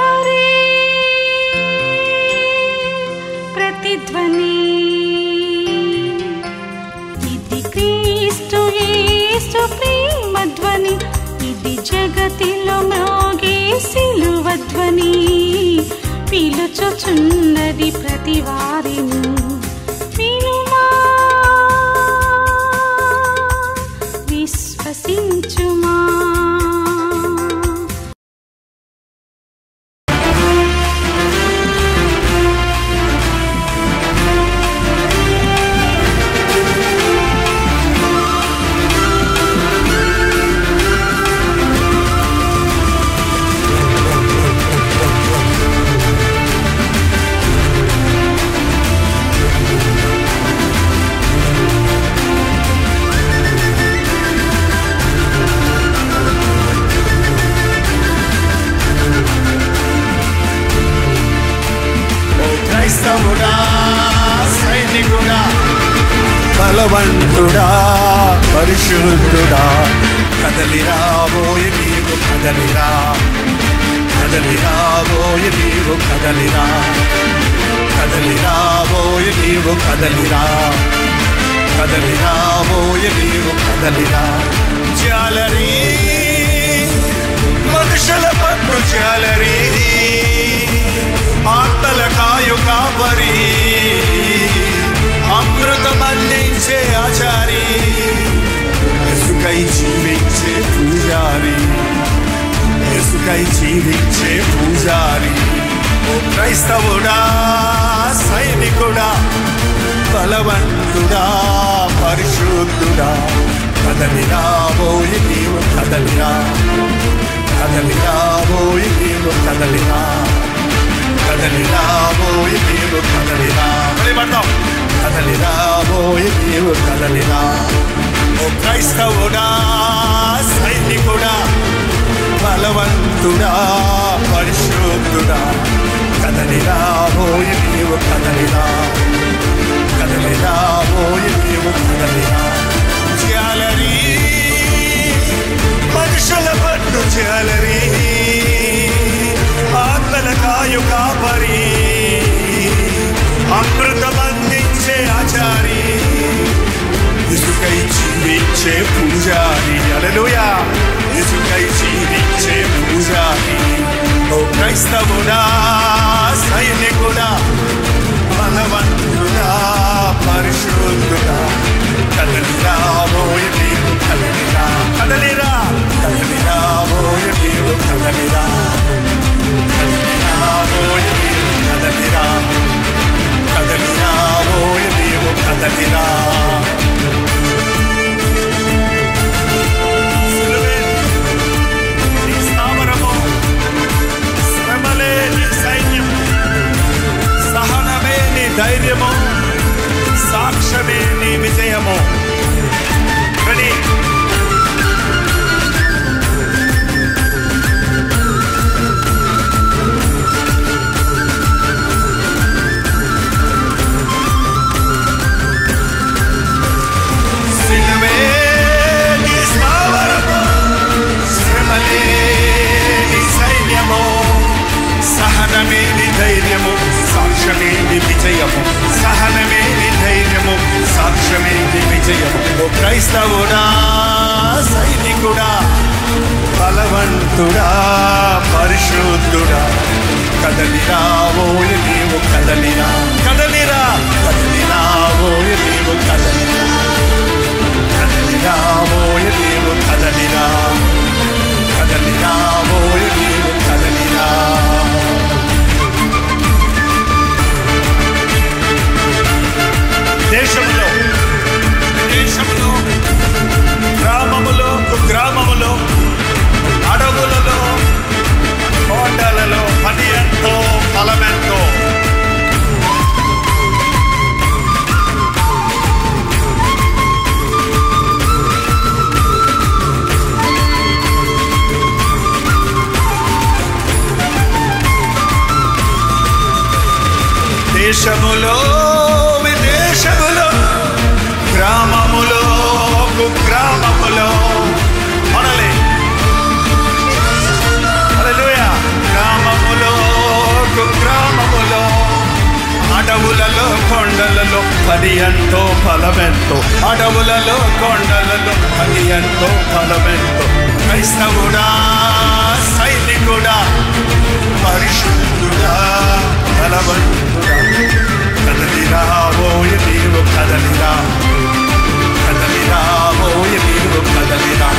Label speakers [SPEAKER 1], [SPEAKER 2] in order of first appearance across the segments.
[SPEAKER 1] హరే ప్రతిధ్వని. ఇది క్రీస్తు యేసు ప్రేమధ్వని, ఇది జగతిలో మ్రోగే సిలువధ్వని. పిలుచుచున్నది ప్రతి వారిని, వినుమా విశ్వసించుమా.
[SPEAKER 2] బలవంతుడా పరిశుద్ధుడా కదలిరాబోయే నీవు కదలిరా, కదలిరాబోయే నీవు కదలిరా, కదలిరాబోయే నీవు కదలిరా, కదలిరాబోయే నీవు కదలిరా. జాలరీ మనుషుల పట్టు జాలరీ, ఆత్మల కాయు కాపరి, అమృతమందించే ఆచారి, యేసుకై జీవించే పూజారి, యేసుకై జీవించే పూజారి. ఓ క్రైస్తవుడా సైనికుడా బలవంతుడా పరిశుద్ధుడా కదలిరాబోయే నీవు కదలిరా, కదలిరాబోయే నీవు కదలిరా, కదలిరాబోయే నీవు కదలిరా. పడతాం కదలిరాబోయే నీవు కదలిరా. ఓ క్రైస్తవుడా సైనికుడా బలవంతుడా పరిశుద్ధుడా కదలిరాబోయే నీవు కదలిరా, కదలిరాబోయే నీవు కదలిరా. జాలరీ మనుషుల పట్టు జాలరీ, ఆత్మల కాయు కాపరి, అమృతమందించే ఆచారి, యేసుకై జీవించే పూజారి. హల్లెలూయా. యేసుకై జీవించే పూజారి. ఓ క్రైస్తవుడా సైనికుడా బలవంతుడా పరిశుద్ధుడా కదలిరాబోయే నీవు కదలిరా, కదలిరా, కదలిరాబోయే నీవు కదలిరా, కదలిరాబోయే నీవు కదలిరా, కదలిరాబోయే నీవు కదలిరా. నీ స్థావరము, శ్రమలే నీ సైన్యము, సహనమే నీ ధైర్యము, సాక్ష్యమే నీ విజయము. సహనమేని ధైర్యము సాక్ష్యమేని విజయము, సహనమేని ధైర్యము సాక్ష్యమేని విజయము. ఓ క్రైస్తవుడా సైనికుడా బలవంతుడా పరిశుద్ధుడా కదలిరాబోయే నీవు కదలిరా, కదలిరా, కదలిరాబోయే నీవు కదలిరా, కదలిరాబోయే నీవు కదలిరా, కదలిరాబోయే నీవు కదలిరా. దేశంలో విదేశంలో గ్రామములో కుగ్రామములో అడవులలో కోటలలో పని ఎంతో ఫలమెంతో. దేశములో విదేశములో గ్రామములో కుగ్రామములో మనలే హల్లెలూయా. గ్రామములో కొండలలో పని ఎంతో ఫలమెంతో, అడవులలో కొండలలో పని ఎంతో ఫలమెంతో. క్రైస్తవుడా, సైనికుడా, పరిశుద్ధుడా, బలవంతుడా, కదలిరా ఓయ నీవు కదలిరా, కదలిరా ఓయ నీవు కదలిరా,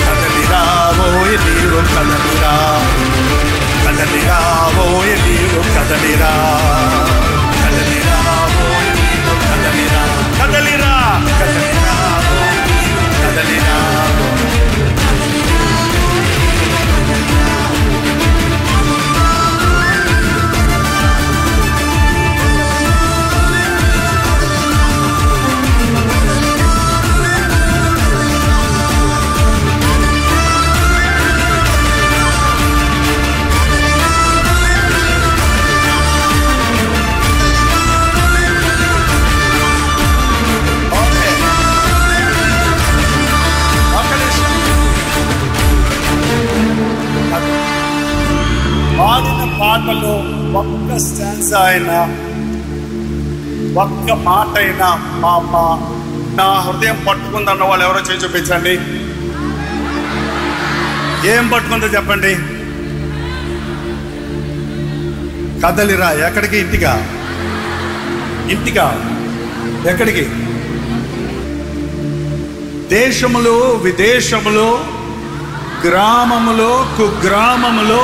[SPEAKER 2] కదలిరా ఓయ నీవు కదలిరా, కదలిరా ఓయ నీవు కదలిరా, కదలిరా ఓయ నీవు కదలిరా, కదలిరా కదలిరా ఓయ నీవు కదలిరా. పాడిన పాటలో ఒక్క స్టాన్స్ అయినా, ఒక్క మాట అయినా నా హృదయం పట్టుకుందన్న వాళ్ళు ఎవరో చేసి చూపించండి. ఏం పట్టుకుందో చెప్పండి. కదలిరా ఎక్కడికి? ఇంటిగా? ఇంటిగా ఎక్కడికి? దేశములు, విదేశములు, గ్రామములో, కుగ్రామములో,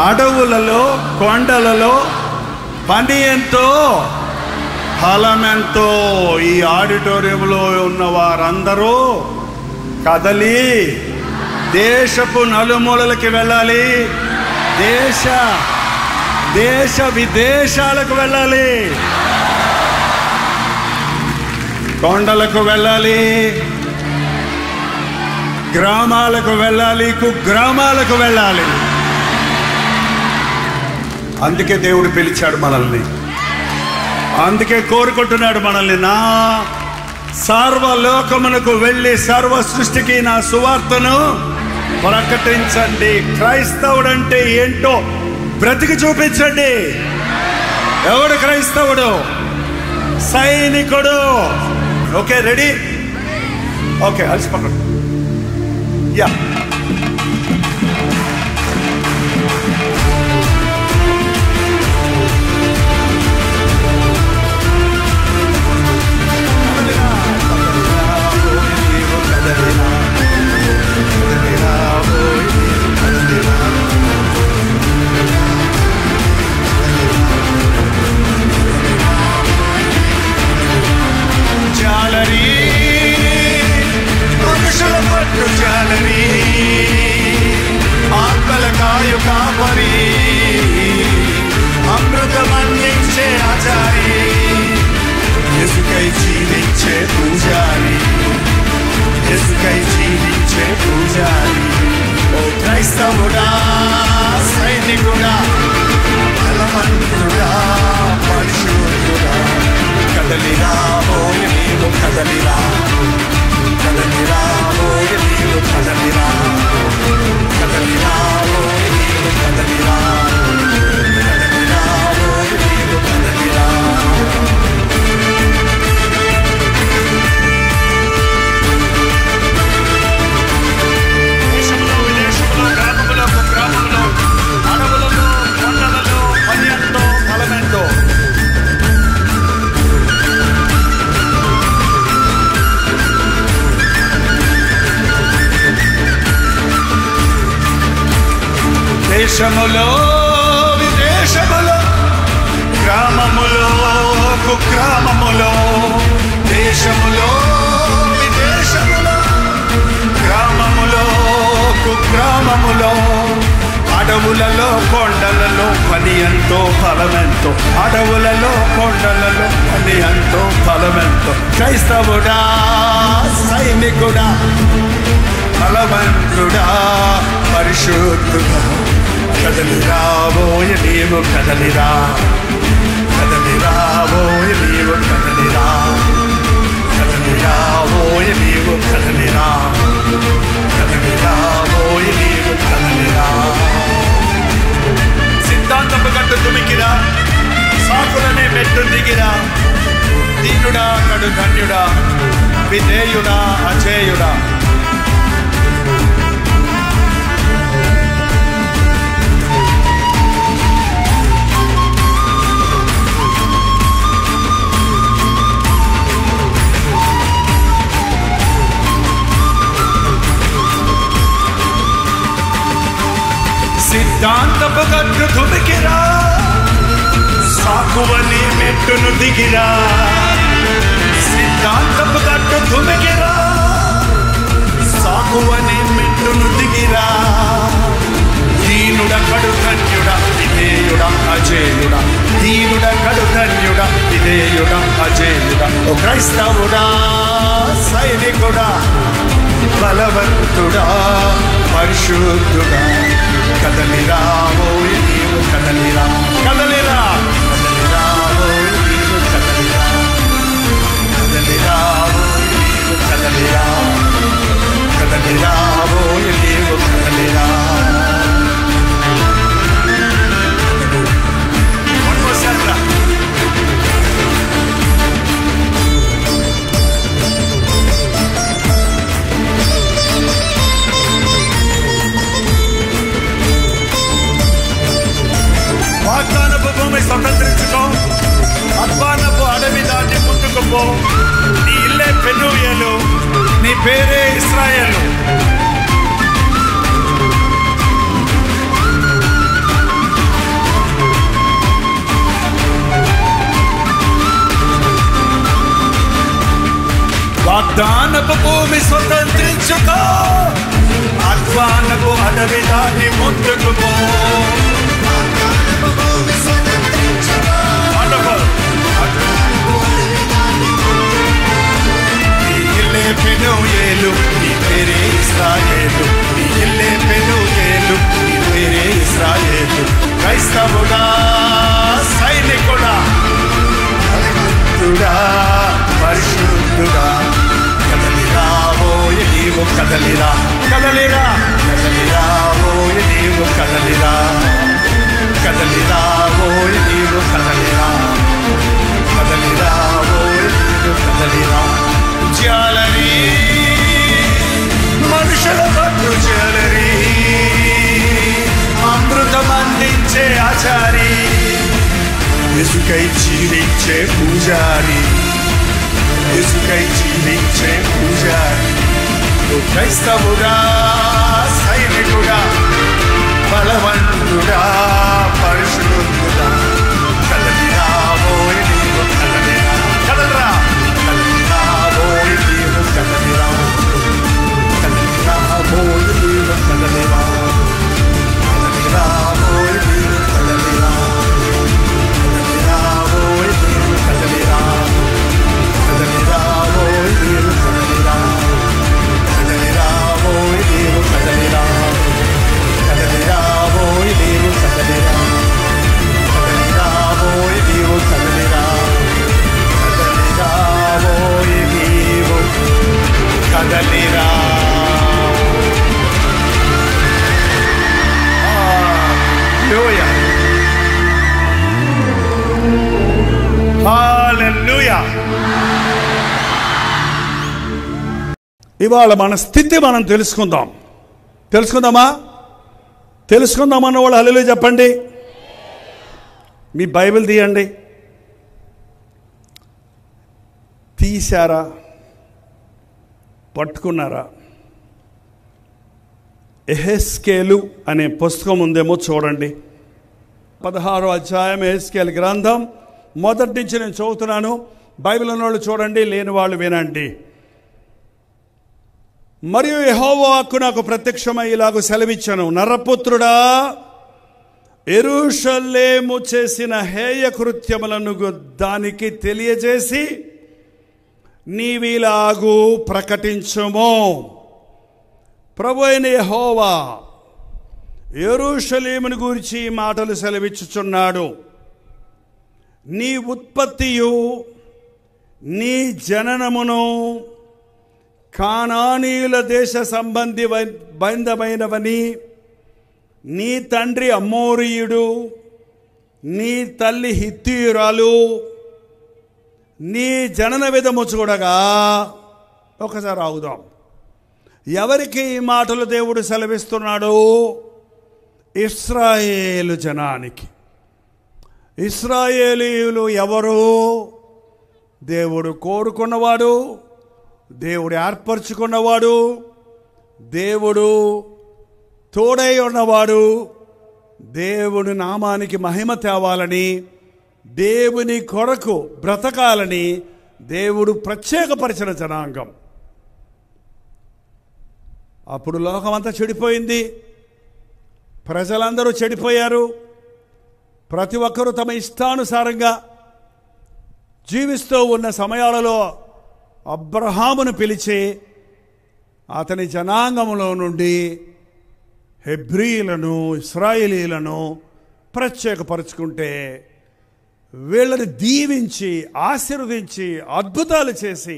[SPEAKER 2] అడవులలో, కొండలలో పని ఎంతో ఫలమెంతో. ఈ ఆడిటోరియంలో ఉన్న వారందరూ కదలి దేశపు నలుమూలలకి వెళ్ళాలి, దేశ విదేశాలకు వెళ్ళాలి, కొండలకు వెళ్ళాలి, గ్రామాలకు వెళ్ళాలి, కుగ్రామాలకు వెళ్ళాలి. అందుకే దేవుడు పిలిచాడు మనల్ని, అందుకే కోరుకుంటున్నాడు మనల్ని. నా సర్వలోకమునకు వెళ్ళి సర్వ సృష్టికి నా సువార్తను ప్రకటించండి. క్రైస్తవుడంటే ఏంటో బ్రతికి చూపించండి. ఎవడు క్రైస్తవుడు? సైనికుడు. Okay, ready? ఓకే, అలసిపోకండి. యా, అమృతమన్నించే ఆచారి, ఎసుకై జీవించే పూజారి, ఎసుకై జీవించే పూజారి. ఓ క్రైస్తవుడా, సైనికుడా, బలవంతుడా, పరిశుద్ధుడా, కదలిరా ఓయ నీవు కదలిరా, కదలిరా ఓయ నీవు కదలిరా, కదలిరా ఓయ నీవు కదలిరా, కదలిరా ఓయ నీవు కదలిరా. దేశంలో, విదేశంలో, గ్రామములో, కుగ్రామములో, అడవులలో, కొండలలో పని ఎంతో ఫలమెంతో. దేశములో, విదేశములో, గ్రామములో, కుగ్రామములో, దేశములో, విదేశములో, గ్రామములో, కుగ్రామములో, అడవులలో, కొండలలో పని ఎంతో ఫలమెంతో, అడవులలో, కొండలలో పని ఎంతో ఫలమెంతో. క్రైస్తవుడా, సైనికుడా, బలవంతుడా, పరిశుద్ధుడా, కదలిరా ఓయ నీవు కదలిరా, కదలిరా ఓయ నీవు కదలిరా, కదలిరా ఓయ నీవు కదలిరా, కదలిరా ఓయ నీవు కదలిరా. సిద్ధాంతపు గట్టు తుమికిరా, సాకులనే మెట్టు దిగిరా, దీనుడా కడు ధన్యుడా, విధేయుడా అజేయుడా. సిద్ధాంతపు గట్టు తుమికిరా, సాకువని మెట్టును దిగిరా. సిద్ధాంతపు గట్టు తుమికిరా, సాకువని మెట్టును దిగిరా. దీనుడ కడు ధన్యుడ, విధేయుడ అజేయుడ. దీనుడ కడు ధన్యుడ, విధేయుడ అజేయుడ. ఓ క్రైస్తవుడా, సైనికుడా, బలవంతుడా, పరిశుద్ధుడా, కదలిరా ఓయ్ నీవు కదలిరా, కదలిరా కదలిరా ఓయ్ నీవు కదలిరా, కదలిరా ఓయ్ నీవు కదలిరా, కదలిరా ఓయ్ నీవు కదలిరా. వాగ్దానపు భూమి స్వతంత్రించుకో, అద్వానపు అడవి దాటి ముందుకు పో. నీ ఇల్లే పెనూయేలు, నీ పేరే ఇశ్రాయేలు. వాగ్దానపు భూమి స్వతంత్రించుకో, అద్వానపు అడవి దాటి ముందుకు పో. నీ ఇల్లే పెనూయేలు, నీ పేరే ఇశ్రాయేలు. నీ ఇల్లే పెనూయేలు, నీ పేరే ఇశ్రాయేలు. క్రైస్తవుడా, సైనికుడా, భక్తుడా, పరిశుద్ధుడా, కదలిరా ఓయ్ నీవు కదలిరా, కదలిరా కదలిరా ఓయ్ నీవు కదలిరా, కదలిరా ఓయ్ నీవు కదలిరా, కదలిరా ఓయ్ నీవు కదలిరా. జాలరీ మనుషుల పట్టు జాలరీ, అమృతం అందించే ఆచారి, ఇసుకై జీవించే పూజారి, ఇసుకై జీవించే పూజారి. క్రైస్తవుడా, సైనికుడా, బలవంతుడా, పరిశుద్ధుడా, కదలిరా ఓయ్ నీవు కదలిరా, కదలిరా కదలిరా ఓయ్ నీవు కదలిరా, కదలిరా ఓయ్ నీవు కదలిరా, కదలిరా ఓయ్ నీవు కదలిరా, కదలిరా ఓయ్ నీవు కదలిరా, కదలిరా ఓయ్ నీవు కదలిరా, కదలిరా ఓయ్ నీవు కదలిరా, కదలిరా ఓయ్ నీవు కదలిరా, కదలిరా ఓయ్ నీవు కదలిరా, కదలిరా ఓయ్ నీవు కదలిరా. హల్లెలూయా, హల్లెలూయా. ఇవాళ మన స్థితి మనం తెలుసుకుందామా? తెలుసుకుందామన్న వాళ్ళు హల్లెలూయా చెప్పండి. మీ బైబిల్ తీయండి. తీశారా? పట్టుకున్నారా? యెహెజ్కేలు అనే పుస్తకం ఉందేమో చూడండి. 16వ అధ్యాయం యెహెజ్కేలు గ్రంథం. మొదటి నుంచి నేను చదువుతున్నాను. బైబిల్ ఉన్న వాళ్ళు చూడండి, లేని వాళ్ళు వినండి. మరియు యెహోవా వాక్కు నాకు ప్రత్యక్షమై ఇలాగు సెలవిచ్చెను, నరపుత్రుడా, యెరూషలేము చేసిన హేయ కృత్యములను దానికి తెలియజేసి నీవిలాగు ప్రకటించుము. ప్రభు అయిన యెహోవా యెరూషలేమును గురించి మాటలు సెలవిచ్చుచున్నాడు. నీ ఉత్పత్తియు నీ జననమును కానానీయుల దేశ బంధమైనవని, నీ తండ్రి అమోరీయుడు, నీ తల్లి హిత్తీయురాలు, నీ జనన విధము చూడగా. ఒకసారి ఆగుదాం. ఎవరికి ఈ మాటలు దేవుడు సెలవిస్తున్నాడు? ఇశ్రాయేలు జనానికి. ఇశ్రాయేలీయులు ఎవరు? దేవుడు కోరుకున్నవాడు, దేవుడు ఏర్పరచుకున్నవాడు, దేవుడు తోడై ఉన్నవాడు, దేవుని నామానికి మహిమ తేవాలని, దేవుని కొరకు బ్రతకాలని దేవుడు ప్రత్యేకపరిచిన జనాంగం. అప్పుడు లోకమంతా చెడిపోయింది, ప్రజలందరూ చెడిపోయారు. ప్రతి ఒక్కరూ తమ ఇష్టానుసారంగా జీవిస్తూ ఉన్న సమయాలలో అబ్రహామును పిలిచి అతని జనాంగంలో నుండి హెబ్రీయులను, ఇశ్రాయేలీయులను ప్రత్యేకపరుచుకుంటే వీళ్ళని దీవించి ఆశీర్వదించి అద్భుతాలు చేసి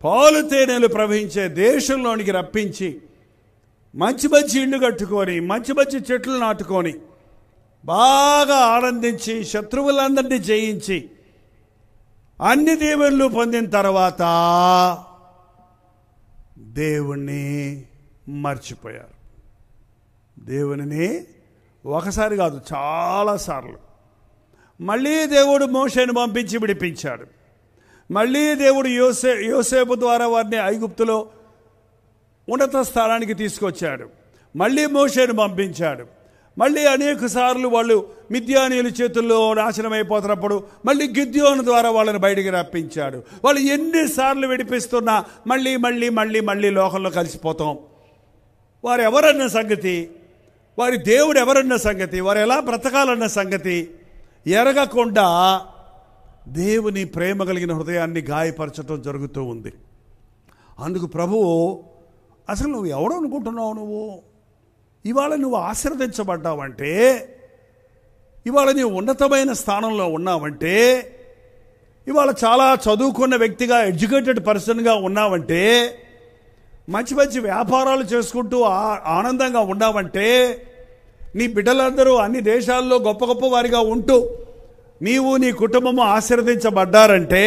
[SPEAKER 2] పాలు తేనెలు ప్రవహించే దేశంలోనికి రప్పించి మంచి మంచి ఇళ్ళు కట్టుకొని మంచి మంచి చెట్లు నాటుకొని బాగా ఆనందించి శత్రువులందరినీ జయించి అన్ని దీవెనలు పొందిన తర్వాత దేవుణ్ణి మర్చిపోయారు. దేవునిని ఒకసారి కాదు, చాలాసార్లు. మళ్ళీ దేవుడు మోషేను పంపించి విడిపించాడు. మళ్ళీ దేవుడు యోసేపు ద్వారా వారిని ఐగుప్తులో ఉన్నత స్థానానికి తీసుకొచ్చాడు. మళ్ళీ మోషేను పంపించాడు. మళ్ళీ అనేక సార్లు వాళ్ళు మిద్యానీయుల చేతుల్లో నాశనమైపోతున్నప్పుడు మళ్ళీ గిద్యోను ద్వారా వాళ్ళని బయటికి రప్పించాడు. వాళ్ళు ఎన్నిసార్లు విడిపిస్తున్నా మళ్ళీ మళ్ళీ మళ్ళీ మళ్ళీ లోకంలో కలిసిపోతాం. వారు ఎవరన్న సంగతి, వారి దేవుడు ఎవరన్న సంగతి, వారు ఎలా బ్రతకాలన్న సంగతి ఎరగకుండా దేవుని ప్రేమ కలిగిన హృదయాన్ని గాయపరచడం జరుగుతూ ఉంది. అందుకు ప్రభువు, అసలు నువ్వు ఎవడు అనుకుంటున్నావు? నువ్వు ఇవాళ నువ్వు ఆశీర్వదించబడ్డావంటే, ఇవాళ నీవు ఉన్నతమైన స్థానంలో ఉన్నావంటే, ఇవాళ చాలా చదువుకున్న వ్యక్తిగా ఎడ్యుకేటెడ్ పర్సన్గా ఉన్నావంటే, మంచి మంచి వ్యాపారాలు చేసుకుంటూ ఆనందంగా ఉన్నావంటే, నీ బిడ్డలందరూ అన్ని దేశాల్లో గొప్ప గొప్ప వారిగా ఉంటూ నీవు నీ కుటుంబము ఆశీర్వదించబడ్డారంటే,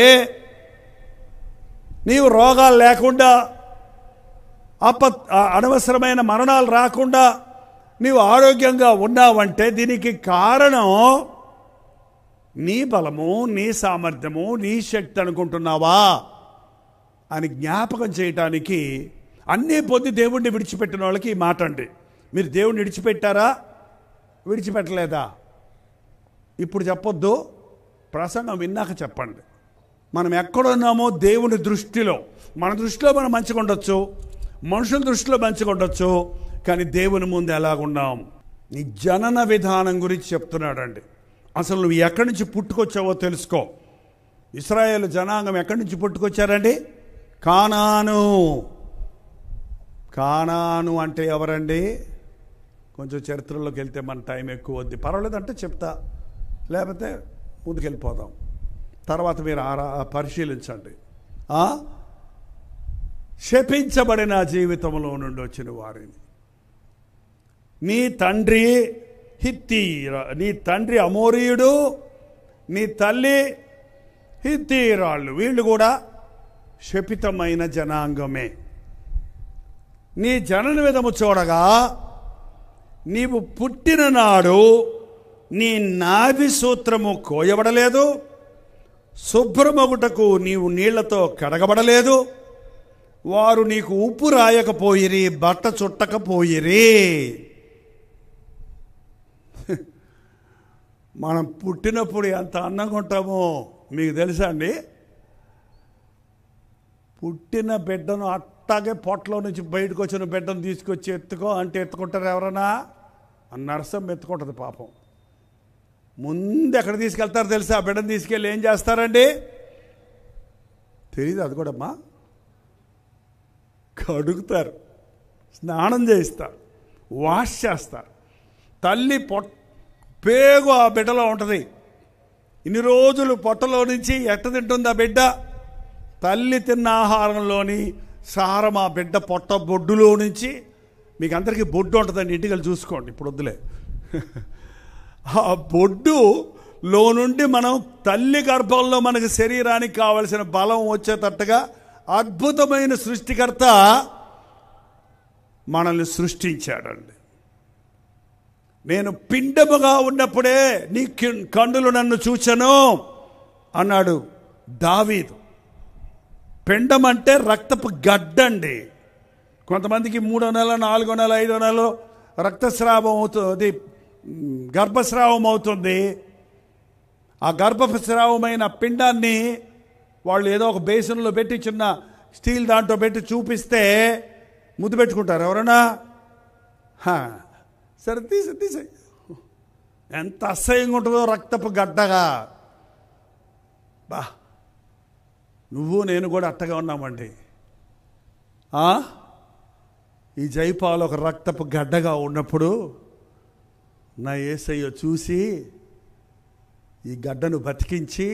[SPEAKER 2] నీవు రోగాలు లేకుండా అనవసరమైన మరణాలు రాకుండా నీవు ఆరోగ్యంగా ఉన్నావంటే దీనికి కారణం నీ బలము, నీ సామర్థ్యము, నీ శక్తి అనుకుంటున్నావా అని జ్ఞాపకం చేయటానికి అన్నీ పొంది దేవుణ్ణి విడిచిపెట్టిన వాళ్ళకి ఈ మాట అండి. మీరు దేవుణ్ణి విడిచిపెట్టారా? విడిచిపెట్టలేదా? ఇప్పుడు చెప్పొద్దు, ప్రసంగం విన్నాక చెప్పండి. మనం ఎక్కడున్నామో దేవుని దృష్టిలో, మన దృష్టిలో మనం మంచిగా ఉండొచ్చు, మనుషుల దృష్టిలో మంచిగా ఉండొచ్చు, కానీ దేవుని ముందు ఎలాగున్నాం? నీ జనన విధానం గురించి చెప్తున్నాడండి. అసలు నువ్వు ఎక్కడి నుంచి పుట్టుకొచ్చావో తెలుసుకో. ఇశ్రాయేలు జనాంగం ఎక్కడి నుంచి పుట్టుకొచ్చారండి? కానాను. కానాను అంటే ఎవరండి? కొంచెం చరిత్రలోకి వెళ్తే మన టైం ఎక్కువ వద్ది, పర్వాలేదంటే చెప్తా, లేకపోతే ముందుకెళ్ళిపోదాం. తర్వాత మీరు పరిశీలించండి. శపించబడిన జీవితంలో నుండి వచ్చిన వారిని, నీ తండ్రి నీ తండ్రి అమోరీయుడు, నీ తల్లి హిత్తీరాళ్ళు, వీళ్ళు కూడా శపితమైన జనాంగమే. నీ జనన విధము చూడగా నీవు పుట్టిన నాడు నీ నాభి సూత్రము కోయబడలేదు, శుభ్రమగుటకు నీవు నీళ్లతో కడగబడలేదు, వారు నీకు ఉప్పు రాయకపోయిరి, బట్ట చుట్టకపోయిరి. మనం పుట్టినప్పుడు ఎంత అందంగా ఉంటామో మీకు తెలుసా అండి? పుట్టిన బిడ్డను అట్టాగే పొట్టలో నుంచి బయటకు వచ్చిన బిడ్డను తీసుకొచ్చి ఎత్తుకో అంటే ఎత్తుకుంటారు ఎవరన్నా? నరసం ఎత్తుకుంటుంది పాపం. ముందు ఎక్కడ తీసుకెళ్తారు తెలుసా? ఆ బిడ్డను తీసుకెళ్ళి ఏం చేస్తారండి? తెలీదు అది కూడా అమ్మా. కడుగుతారు, స్నానం చేయిస్తారు, వాష్ చేస్తారు. తల్లి పేగు ఆ బిడ్డలో ఉంటుంది. ఇన్ని రోజులు పొట్టలో నుంచి ఎట్ట తింటుంది ఆ బిడ్డ? తల్లి తిన్న ఆహారంలోని సారం ఆ బిడ్డ పొట్ట బొడ్డులో నుంచి, మీకు అందరికీ బొడ్డు ఉంటుందండి, ఇంటికి వెళ్ళి చూసుకోండి, ఇప్పుడు వద్దులే. ఆ బొడ్డులో నుండి మనం తల్లి గర్భంలో మనకి శరీరానికి కావలసిన బలం వచ్చేటట్టుగా అద్భుతమైన సృష్టికర్త మనల్ని సృష్టించాడండి. నేను పిండముగా ఉన్నప్పుడే నీ కన్నులు నన్ను చూచెను అన్నాడు దావీదు. పిండం అంటే రక్తపు గడ్డండి. కొంతమందికి 3వ నెల, 4వ నెల, 5వ నెలలో రక్తస్రావం అవుతుంది, గర్భస్రావం అవుతుంది. ఆ గర్భస్రావమైన పిండాన్ని వాళ్ళు ఏదో ఒక బేసిన్లో పెట్టి చిన్న స్టీల్ దాంట్లో పెట్టి చూపిస్తే ముద్దు పెట్టుకుంటారు ఎవరన్నా. సరే తీసే ఎంత అసహ్యంగా ఉంటుందో రక్తపు గడ్డగా. బా, నువ్వు నేను కూడా అట్టగా ఉన్నామండి. ఈ జైపాలు ఒక రక్తపు గడ్డగా ఉన్నప్పుడు నా యేసయ్య చూసి ఈ గడ్డను బతికించి,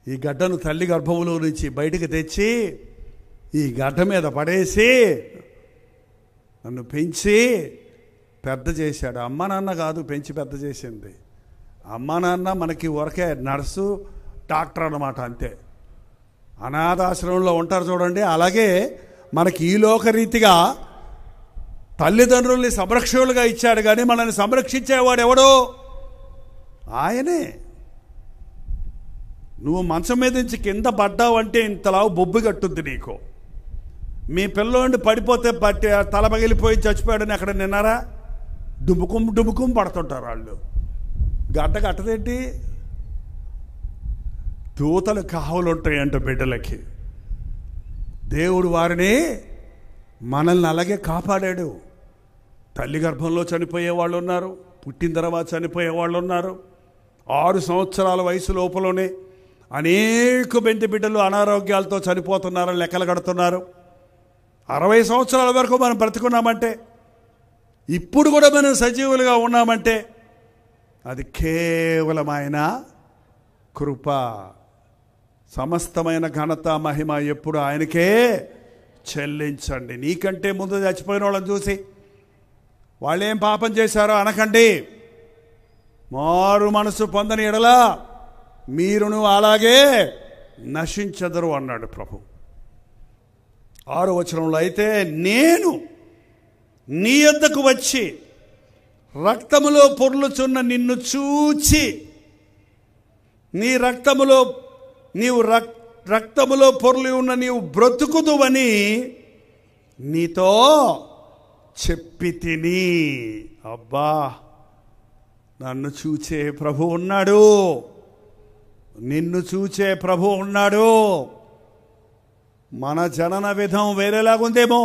[SPEAKER 2] ఈ గడ్డను తల్లి గర్భంలో నుంచి బయటికి తెచ్చి ఈ గడ్డ మీద పడేసి నన్ను పెంచి పెద్ద చేశాడు. అమ్మ నాన్న కాదు పెంచి పెద్ద చేసింది. అమ్మ నాన్న మనకి ఊరకే నర్సు, డాక్టర్ అన్నమాట, అంతే. అనాథాశ్రమంలో ఉంటారు చూడండి, అలాగే మనకి ఈ లోకరీతిగా తల్లిదండ్రుల్ని సంరక్షకులుగా ఇచ్చాడు. కానీ మనల్ని సంరక్షించేవాడు ఎవడో ఆయనే. నువ్వు మంచం మీద నుంచి కింద పడ్డావంటే ఇంతలా బొబ్బు కట్టుద్ది నీకు. మీ పిల్లోండి పడిపోతే తల పగిలిపోయి చచ్చిపోయాడని అక్కడ నిన్నారా? డుముకుం పడుతుంటారు వాళ్ళు. గడ్డ కట్టదేంటి? దూతలు కావులు ఉంటాయంట బిడ్డలకి. దేవుడు వారిని మనల్ని అలాగే కాపాడాడు. తల్లి గర్భంలో చనిపోయే వాళ్ళు ఉన్నారు, పుట్టిన తర్వాత చనిపోయే వాళ్ళు ఉన్నారు. 6 సంవత్సరాల వయసు లోపలనే అనేక మెంటి బిడ్డలు అనారోగ్యాలతో చనిపోతున్నారని లెక్కలు కడుతున్నారు. 60 సంవత్సరాల వరకు మనం బ్రతుకున్నామంటే, ఇప్పుడు కూడా మనం సజీవులుగా ఉన్నామంటే అది కేవలం ఆయన కృప. సమస్తమైన ఘనత మహిమ ఎప్పుడు ఆయనకే చెల్లించండి. నీకంటే ముందు చచ్చిపోయిన వాళ్ళని చూసి వాళ్ళేం పాపం చేశారో అనకండి. మారు మనసు పొందని ఎడలా మీరును అలాగే నశించదరు అన్నాడు ప్రభు. 6వ వచనంలో అయితే, నేను నీ యొద్దకు వచ్చి రక్తములో పొర్లుచున్న నిన్ను చూచి, నీవు రక్తములో పొర్లి ఉన్న నీవు బ్రతుకుదువని నీతో చెప్పి తిని. అబ్బా, నన్ను చూచే ప్రభు ఉన్నాడు, నిన్ను చూచే ప్రభు ఉన్నాడు. మన జనన విధం వేరేలాగుందేమో.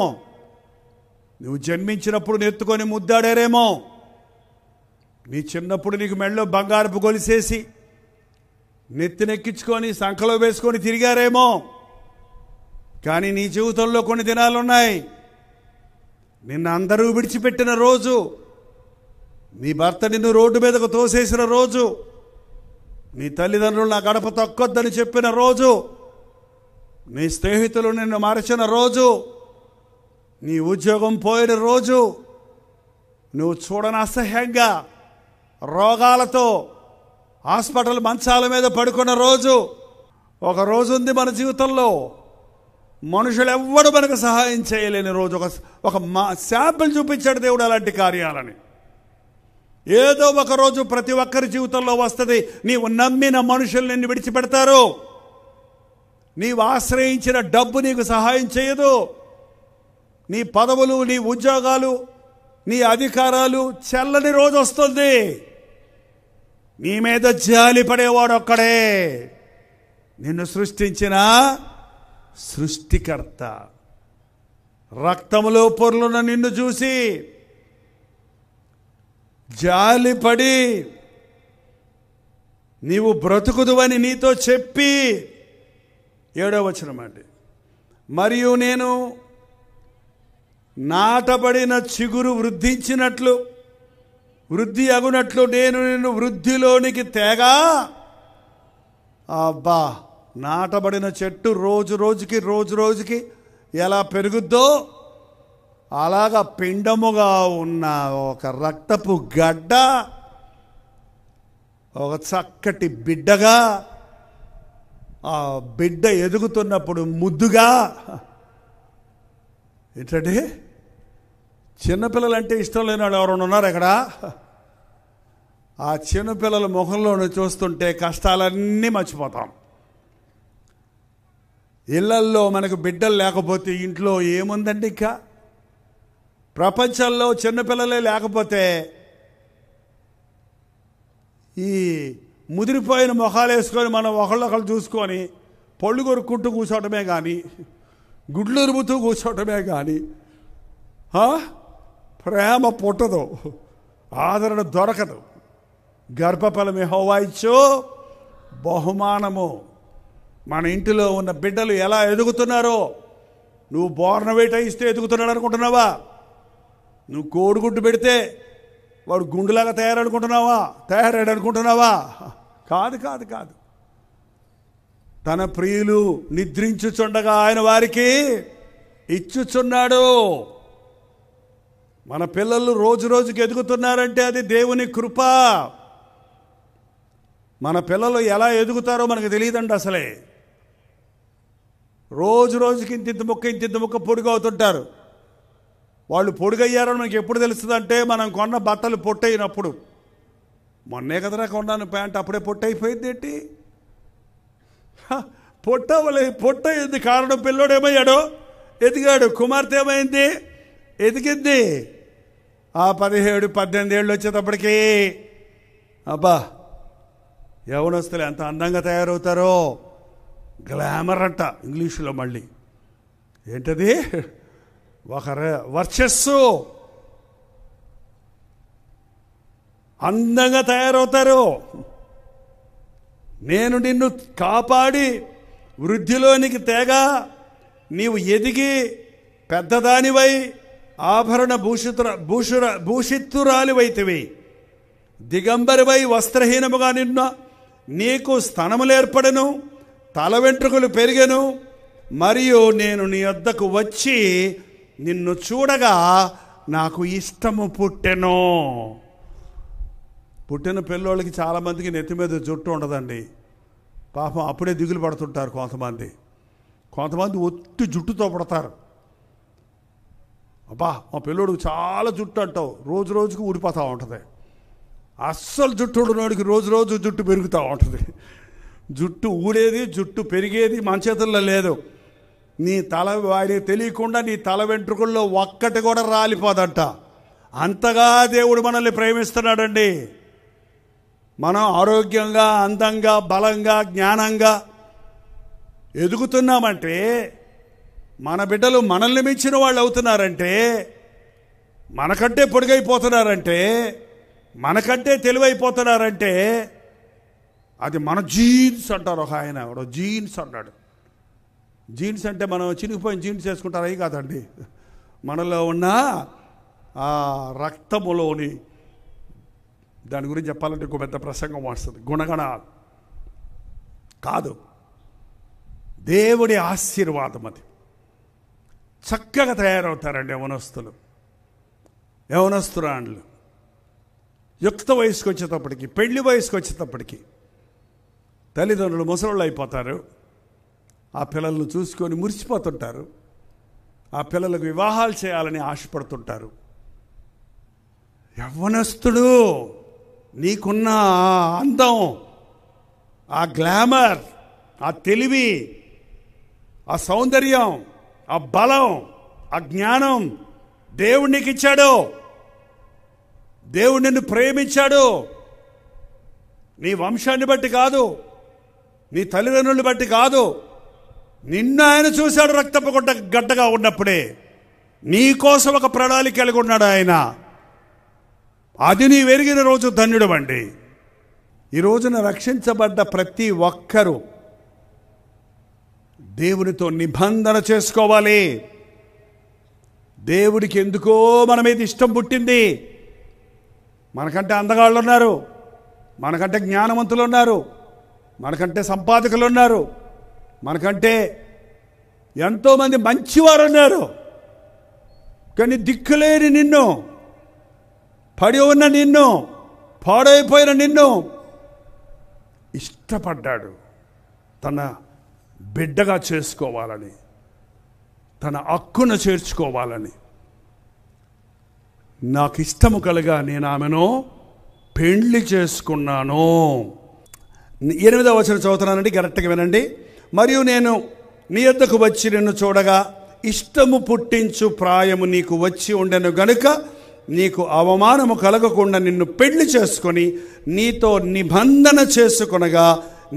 [SPEAKER 2] నువ్వు జన్మించినప్పుడు నెత్తుకొని ముద్దాడారేమో. నీ చిన్నప్పుడు నీకు మెళ్ళలో బంగారపు గొలిసేసి నెత్తినెక్కించుకొని సంఖలో వేసుకొని తిరిగారేమో. కానీ నీ జీవితంలో కొన్ని దినాలున్నాయి. నిన్ను అందరూ విడిచిపెట్టిన రోజు, నీ భర్త నిన్ను రోడ్డు మీదకు తోసేసిన రోజు, నీ తల్లిదండ్రులు నా గడప తొక్కొద్దని చెప్పిన రోజు, నీ స్నేహితులు నిన్ను మరచిన రోజు, నీ ఉద్యోగం పోయిన రోజు, నువ్వు చూడని అసహ్యంగా రోగాలతో హాస్పిటల్ మంచాల మీద పడుకున్న రోజు. ఒక రోజు ఉంది మన జీవితంలో, మనుషులు ఎవ్వడు మనకు సహాయం చేయలేని రోజు. ఒక శాంపిల్ చూపించాడు దేవుడు అలాంటి కార్యాలని. ఏదో ఒక రోజు ప్రతి ఒక్కరి జీవితంలో వస్తుంది. నీవు నమ్మిన మనుషులు నిన్ను విడిచిపెడతారు. నీవు ఆశ్రయించిన డబ్బు నీకు సహాయం చేయదు. నీ పదవులు, నీ ఉద్యోగాలు, నీ అధికారాలు చెల్లని రోజు వస్తుంది. నీ మీద జాలి పడేవాడు ఒక్కడే, నిన్ను సృష్టించిన సృష్టికర్త. రక్తములో పొర్లున్న నిన్ను చూసి జాలిపడి నీవు బ్రతుకుదువని నీతో చెప్పి, 7వ వచనం అండి, మరియు నేను నాటబడిన చిగురు వృద్ధి అగునట్లు నేను నిన్ను వృద్ధిలోనికి తేగా. అబ్బా, నాటబడిన చెట్టు రోజు రోజుకి ఎలా పెరుగుద్దో అలాగా పిండముగా ఉన్న ఒక రక్తపు గడ్డ ఒక చక్కటి బిడ్డగా, ఆ బిడ్డ ఎదుగుతున్నప్పుడు ముద్దుగా. ఏంటంటే చిన్నపిల్లలంటే ఇష్టం లేని వాళ్ళు ఎవరైనా ఉన్నారు ఇక్కడ? ఆ చిన్నపిల్లల ముఖంలోనే చూస్తుంటే కష్టాలన్నీ మర్చిపోతాం. ఇళ్లల్లో మనకు బిడ్డలు లేకపోతే ఇంట్లో ఏముందండి? ఇంకా ప్రపంచంలో చిన్నపిల్లలే లేకపోతే ఈ ముదిరిపోయిన మొఖాలు వేసుకొని మనం ఒకళ్ళొకళ్ళు చూసుకొని పళ్ళు కొరుక్కుంటూ కూర్చోవటమే కానీ, గుడ్లు ఉరుముతూ కూర్చోవటమే కానీ ప్రేమ పుట్టదు, ఆదరణ దొరకదు. గర్భఫలం యెహోవా ఇచ్చు బహుమానము. మన ఇంటిలో ఉన్న బిడ్డలు ఎలా ఎదుగుతున్నారో, నువ్వు బోర్నవేట ఇస్తే ఎదుగుతున్నాడు అనుకుంటున్నావా? నువ్వు కోడిగుడ్డు పెడితే వాడు గుండులాగా తయారాడు అనుకుంటున్నావా? కాదు కాదు కాదు. తన ప్రియులు నిద్రించుచుండగా ఆయన వారికి ఇచ్చుచున్నాడు. మన పిల్లలు రోజు రోజుకి ఎదుగుతున్నారంటే అది దేవుని కృప. మన పిల్లలు ఎలా ఎదుగుతారో మనకు తెలియదండి అసలే. రోజు రోజుకి ఇంతింత ముక్క పొడుగు అవుతుంటారు. వాళ్ళు పొడుగయ్యారని మనకి ఎప్పుడు తెలుస్తుందంటే మనం కొన్న బట్టలు పొట్టయినప్పుడు. మొన్నే కదరా కొన్నాను ప్యాంట్, అప్పుడే పొట్టయిపోయింది ఏంటి? పొట్టయింది. కారణం పిల్లోడు ఏమయ్యాడో ఎదిగాడు, కుమార్తె ఏమైంది ఎదిగింది. ఆ 17-18 ఏళ్ళు వచ్చేటప్పటికి అబ్బా యవనస్తులు ఎంత అందంగా తయారవుతారో. గ్లామర్ అంట ఇంగ్లీషులో. మళ్ళీ ఏంటది? ఒక వర్చస్సు. అందంగా తయారవుతారు. నేను నిన్ను కాపాడి వృద్ధిలోనికి తేగా నీవు ఎదిగి పెద్దదానివై ఆభరణ భూషిత్తురాలివైతివి. దిగంబరివై వస్త్రహీనముగా నిన్న నీకు స్తనములేర్పడెను, తల వెంట్రుకలు పెరిగెను. మరియు నేను నీ వద్దకు వచ్చి నిన్ను చూడగా నాకు ఇష్టము పుట్టెను. పుట్టిన పిల్లోళ్ళకి చాలామందికి నెత్తి మీద జుట్టు ఉండదండి. పాపం అప్పుడే దిగులు పడుతుంటారు కొంతమంది ఒట్టి జుట్టుతో పడతారు. అబ్బా మా పిల్లోడికి చాలా జుట్టు అంటావు, రోజు రోజుకు ఊడిపోతూ ఉంటుంది. అస్సలు జుట్టు ఉన్నోడికి రోజు రోజు జుట్టు పెరుగుతూ ఉంటుంది. జుట్టు ఊడేది, జుట్టు పెరిగేది మన చేతుల్లో లేదు. నీ తల వాడికి తెలియకుండా నీ తల వెంట్రుకల్లో ఒక్కటి కూడా రాలిపోదంట. అంతగా దేవుడు మనల్ని ప్రేమిస్తున్నాడండి. మనం ఆరోగ్యంగా, అందంగా, బలంగా, జ్ఞానంగా ఎదుగుతున్నామంటే, మన బిడ్డలు మనల్ని మించిన వాళ్ళు అవుతున్నారంటే, మనకంటే పొడిగైపోతున్నారంటే, మనకంటే తెలివైపోతున్నారంటే అది మన జీన్స్ అంటారు. ఒక ఆయన జీన్స్ అన్నాడు. జీన్స్ అంటే మనం చినిగిపోయిన జీన్స్ వేసుకుంటారు అవి కాదండి. మనలో ఉన్న ఆ రక్తములోని, దాని గురించి చెప్పాలంటే ఇంకో పెద్ద ప్రసంగం వస్తుంది. గుణగణాలు కాదు, దేవుడి ఆశీర్వాదం. అది చక్కగా తయారవుతారండి యవనస్తురాండ్లు. యుక్త వయసుకు వచ్చేటప్పటికి, పెళ్లి వయసుకు వచ్చేటప్పటికి తల్లిదండ్రులు ముసలోళ్ళు అయిపోతారు. ఆ పిల్లలను చూసుకొని మురిసిపోతుంటారు. ఆ పిల్లలకు వివాహాలు చేయాలని ఆశపడుతుంటారు. యవ్వనస్తుడు, నీకున్న అందం, ఆ గ్లామర్, ఆ తెలివి, ఆ సౌందర్యం, ఆ బలం, ఆ జ్ఞానం దేవుడు నీకు ఇచ్చాడు. దేవుడు నిన్ను ప్రేమించాడు. నీ వంశాన్ని బట్టి కాదు, నీ తల్లిదండ్రులను బట్టి కాదు. నిన్ను ఆయన చూశాడు రక్తపు గడ్డగా ఉన్నప్పుడే. నీ కోసం ఒక ప్రణాళిక కలిగి ఉన్నాడు ఆయన. అది నీ వెరిగిన రోజు ధన్యుడు అండి. ఈ రోజున రక్షించబడ్డ ప్రతి ఒక్కరూ దేవునితో నిబంధన చేసుకోవాలి. దేవుడికి ఎందుకో మన మీద ఇష్టం పుట్టింది. మనకంటే అందగాళ్ళు ఉన్నారు, మనకంటే జ్ఞానవంతులు ఉన్నారు, మనకంటే సంపాదకులు ఉన్నారు, మనకంటే ఎంతోమంది మంచివారు ఉన్నారు. కానీ దిక్కులేని నిన్ను, పడి ఉన్న నిన్ను, పాడైపోయిన నిన్ను ఇష్టపడ్డాడు తన బిడ్డగా చేసుకోవాలని, తన హక్కును చేర్చుకోవాలని. నాకు ఇష్టము కలగా నేను ఆమెను పెళ్లి చేసుకున్నాను. 8వ వచనం చదువుతున్నానండి, కరెక్ట్గా వినండి. మరియు నేను నీ యొద్దకు వచ్చి నిన్ను చూడగా ఇష్టము పుట్టించు ప్రాయము నీకు వచ్చి ఉండెను గనుక నీకు అవమానము కలగకుండా నిన్ను పెళ్లి చేసుకొని నీతో నిబంధన చేసుకొనగా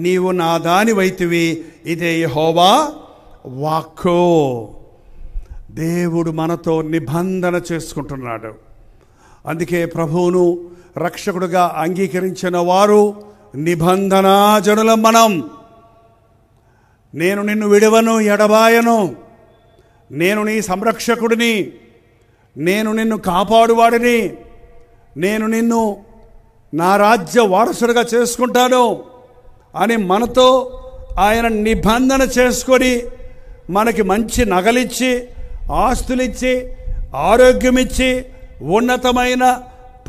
[SPEAKER 2] నీవు నా దానివైతివి. ఇదే యెహోవా వాక్కు. దేవుడు మనతో నిబంధన చేసుకుంటున్నాడు. అందుకే ప్రభువును రక్షకుడుగా అంగీకరించిన వారు నిబంధనా జనులం మనం. నేను నిన్ను విడవను, ఎడబాయను, నేను నీ సంరక్షకుడిని, నేను నిన్ను కాపాడువాడిని, నేను నిన్ను నా రాజ్య వారసుడిగా చేసుకుంటాను అని మనతో ఆయన నిబంధన చేసుకొని మనకి మంచి నగలిచ్చి, ఆస్తులిచ్చి, ఆరోగ్యమిచ్చి, ఉన్నతమైన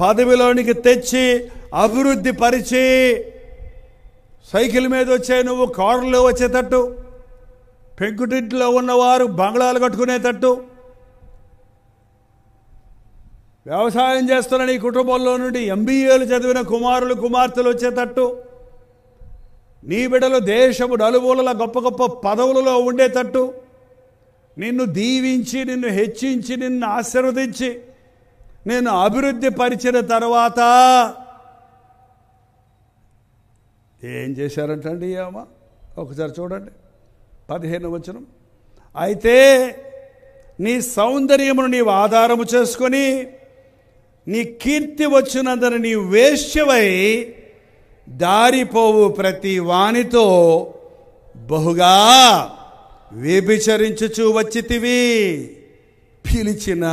[SPEAKER 2] పదవిలోనికి తెచ్చి, అభివృద్ధి పరిచి, సైకిల్ మీద వచ్చే నువ్వు కారులో వచ్చేటట్టు, పెంకుటింట్లో ఉన్నవారు బంగ్లాలు కట్టుకునేటట్టు, వ్యవసాయం చేస్తున్న నీ కుటుంబంలో నుండి MBAలు చదివిన కుమారులు కుమార్తెలు వచ్చేటట్టు, నీ బిడ్డలు దేశము నలుమూలల గొప్ప గొప్ప పదవులలో ఉండేటట్టు, నిన్ను దీవించి, నిన్ను హెచ్చించి, నిన్ను ఆశీర్వదించి, నేను అభివృద్ధి పరిచిన తర్వాత ఏం చేశారంటండి అమ్మ? ఒకసారి చూడండి 15వ వచనం. అయితే నీ సౌందర్యమును నీవు ఆధారము చేసుకొని నీ కీర్తి వచ్చినందున నీ వేశ్యవై దారిపోవు ప్రతి వానితో బహుగా వ్యభిచరించుచు వచ్చితివి. పిలిచిన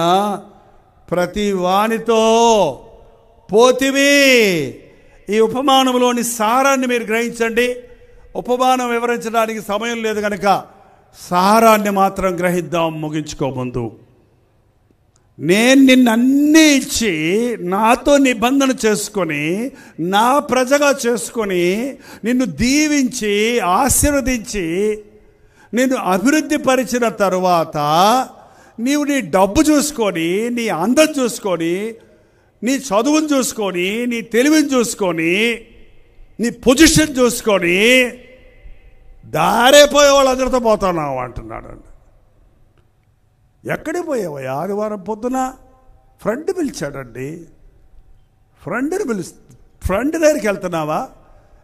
[SPEAKER 2] ప్రతి వానితో పోతివి. ఈ ఉపమానంలోని సారాన్ని మీరు గ్రహించండి. ఉపమానం వివరించడానికి సమయం లేదు కనుక సారాన్ని మాత్రం గ్రహిద్దాం ముగించుకోముందు. నేను నిన్నన్నీ ఇచ్చి నాతో నిబంధన చేసుకొని నా ప్రజగా చేసుకొని నిన్ను దీవించి ఆశీర్వదించి నిన్ను అభివృద్ధి పరిచిన తరువాత నీవు నీ డబ్బు చూసుకొని, నీ అందం చూసుకొని, నీ చదువును చూసుకొని, నీ తెలివిని చూసుకొని, నీ పొజిషన్ చూసుకొని దారేపోయే వాళ్ళందరితో పోతున్నావు అంటున్నాడు. ఎక్కడికి పోయావు? ఆదివారం పొద్దున ఫ్రెండ్ పిలిచాడండి. ఫ్రెండ్ దగ్గరికి వెళ్తున్నావా?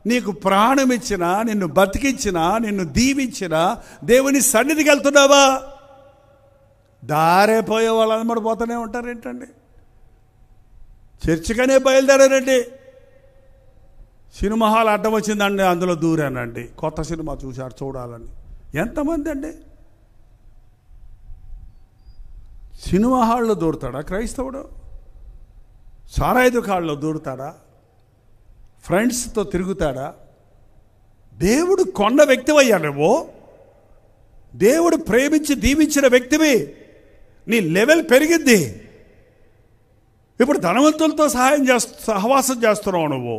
[SPEAKER 2] నీకు ప్రాణం ఇచ్చినా, నిన్ను బతికించినా, నిన్ను దీవించినా దేవుని సన్నిధికి వెళ్తున్నావా? దారేపోయే వాళ్ళందరూ పోతూనే ఉంటారేంటండి? చర్చికనే బయలుదేరారండి. సినిమా హాల్ అడ్డం వచ్చిందండి, అందులో దూరానండి. కొత్త సినిమా చూశారు చూడాలని. ఎంతమంది అండి? సినిమా హాల్లో దూరుతాడా క్రైస్తవుడు? సారాయి దుకాణంలో దూరుతాడా? ఫ్రెండ్స్తో తిరుగుతాడా? దేవుడు కొన్న వ్యక్తివయ్యా నువ్వు. దేవుడు ప్రేమించి దీవించిన వ్యక్తివి. నీ లెవెల్ పెరిగింది. ఇప్పుడు ధనవంతులతో సహవాసం చేస్తున్నావు నువ్వు.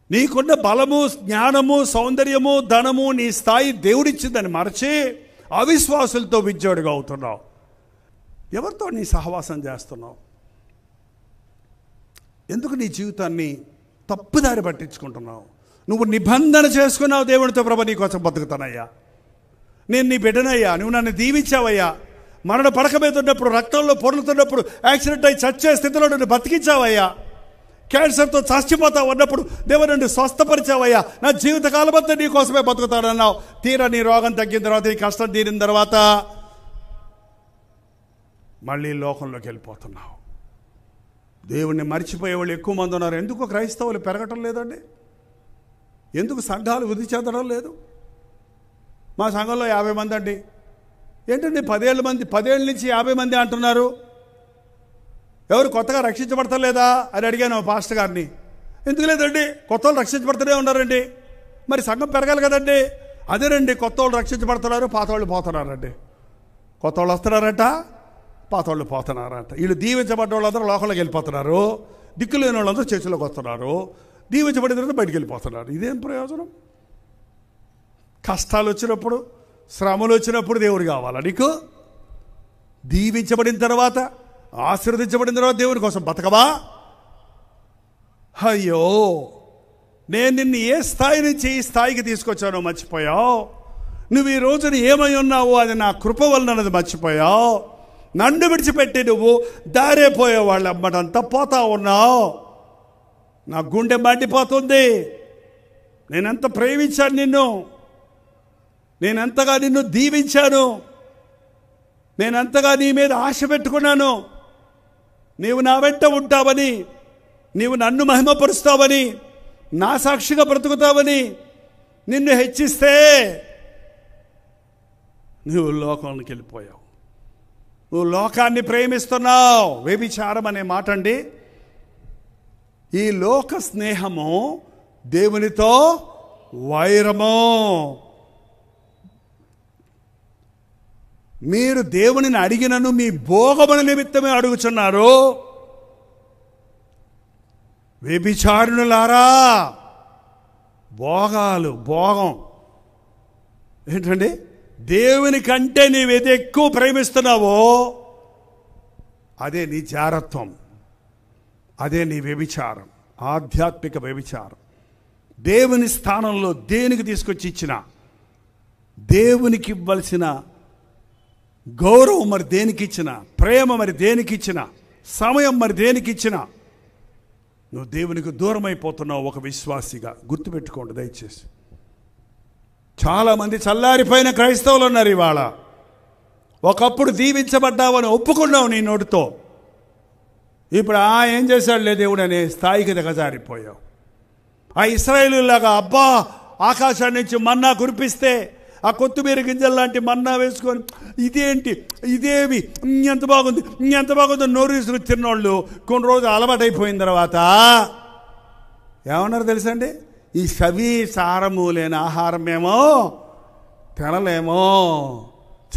[SPEAKER 2] నీకున్న బలము, జ్ఞానము, సౌందర్యము, ధనము, నీ స్థాయి దేవుడిచ్చిందని మరచి అవిశ్వాసులతో విద్యోడిగా అవుతున్నావు. ఎవరితో నీ సహవాసం చేస్తున్నావు? ఎందుకు నీ జీవితాన్ని తప్పుదారి పట్టించుకుంటున్నావు? నువ్వు నిబంధన చేసుకున్నావు దేవునితో. ప్రభు నీ కోసం బతుకుతానయ్యా, నేను నీ బిడ్డనయ్యా, నువ్వు నన్ను దీవించావయ్యా, మరణ పడక మీద ఉన్నప్పుడు, రక్తంలో పొరులుతున్నప్పుడు, యాక్సిడెంట్ అయి చచ్చే స్థితిలో నన్ను బతికించావయ్యా, క్యాన్సర్తో చచ్చిపోతా ఉన్నప్పుడు దేవుడు నన్ను స్వస్థపరిచావయ్యా, నా జీవితకాలం అంతా నీ కోసమే బతుకుతానన్నావు. తీరా నీ రోగం తగ్గిన తర్వాత, నీ కష్టం తీరిన తర్వాత మళ్ళీ లోకంలోకి వెళ్ళిపోతున్నావు. దేవుణ్ణి మర్చిపోయే వాళ్ళు ఎక్కువ మంది ఉన్నారు. ఎందుకు క్రైస్తవులు పెరగటం లేదండి? ఎందుకు సంఘాలు వృద్ధి చెందడం లేదు? మా సంఘంలో 50 మంది అండి. ఏంటండి 10 ఏళ్ళ నుంచి 50 మంది అంటున్నారు? ఎవరు కొత్తగా రక్షించబడతలేదా అని అడిగాను పాస్టర్ గారిని. ఎందుకు లేదండి, కొత్త వాళ్ళు రక్షించబడుతూనే ఉన్నారండి. మరి సంఘం పెరగాలి కదండి. అదేనండి, కొత్త వాళ్ళు రక్షించబడుతున్నారు, పాత వాళ్ళు పోతున్నారండి. కొత్త వాళ్ళు వస్తున్నారట, పాత వాళ్ళు పోతున్నారట. వీళ్ళు దీవించబడ్డ వాళ్ళందరూ లోకంలోకి వెళ్ళిపోతున్నారు, దిక్కులేని వాళ్ళందరూ చర్చిలోకి వస్తున్నారు. దీవించబడిన తర్వాత బయటికి వెళ్ళిపోతున్నారు. ఇదేం ప్రయోజనం? కష్టాలు వచ్చినప్పుడు, శ్రమలు వచ్చినప్పుడు దేవుడు కావాలా నీకు? దీవించబడిన తర్వాత, ఆశీర్వదించబడిన తర్వాత దేవుని కోసం బతకవా? అయ్యో, నేను నిన్ను ఏ స్థాయి నుంచి ఈ స్థాయికి తీసుకొచ్చానో మర్చిపోయావు. నువ్వు ఈ రోజున ఏమై ఉన్నావో అది నా కృప వలన అన్నది మర్చిపోయావు. నన్ను విడిచిపెట్టి నువ్వు దారేపోయే వాళ్ళు అమ్మడంతా పోతా ఉన్నావు. నా గుండె మండిపోతుంది. నేనెంత ప్రేమించాను నిన్ను, నేనెంతగా నిన్ను దీవించాను, నేనెంతగా నీ మీద ఆశ పెట్టుకున్నాను. నీవు నా వెంట ఉంటావని, నీవు నన్ను మహిమపరుస్తావని, నా సాక్షిగా బ్రతుకుతావని నిన్ను హెచ్చిస్తే నువ్వు లోకంలోకి వెళ్ళిపోయావు. నువ్వు లోకాన్ని ప్రేమిస్తున్నావు. వ్యభిచారం అనే మాట అండి. ఈ లోక స్నేహము దేవునితో వైరము. మీరు దేవునిని అడిగినను మీ భోగముల నిమిత్తమే అడుగుచున్నారు. వ్యభిచారులారా, భోగం ఏంటండి? దేవుని కంటే నీవేది ఎక్కువ ప్రేమిస్తున్నావో అదే నీ జారత్వం, అదే నీ వ్యభిచారం, ఆధ్యాత్మిక వ్యభిచారం. దేవుని స్థానంలో దేనికి తీసుకొచ్చి ఇచ్చిన, దేవునికి ఇవ్వాల్సిన గౌరవం మరి దేనికి ఇచ్చిన, ప్రేమ మరి దేనికి ఇచ్చిన, సమయం మరి దేనికి ఇచ్చిన, నువ్వు దేవునికి దూరం అయిపోతున్నావు ఒక విశ్వాసిగా. గుర్తుపెట్టుకోండి దయచేసి. చాలామంది చల్లారిపోయిన క్రైస్తవులు ఉన్నారు ఇవాళ. ఒకప్పుడు దీవించబడ్డావని ఒప్పుకున్నావు నీ నోటితో, ఇప్పుడు ఏం చేశాడులే దేవుడు అనే స్థాయికి దిగజారిపోయావు. ఆ ఇశ్రాయేలులాగా అబ్బా ఆకాశాన్ని నుంచి మన్నా కురిపిస్తే ఆ కొత్తిమీర గింజలు లాంటి మన్నా వేసుకొని ఇదేంటి, ఇదేమి, ఎంత బాగుంది, ఎంత బాగుంది నోరు తీసుకుని తిన్నోళ్ళు కొన్ని రోజులు అలవాటైపోయిన తర్వాత ఏమన్నారు తెలుసండి? ఈ సవి సారము లేని ఆహారం ఏమో తినలేమో.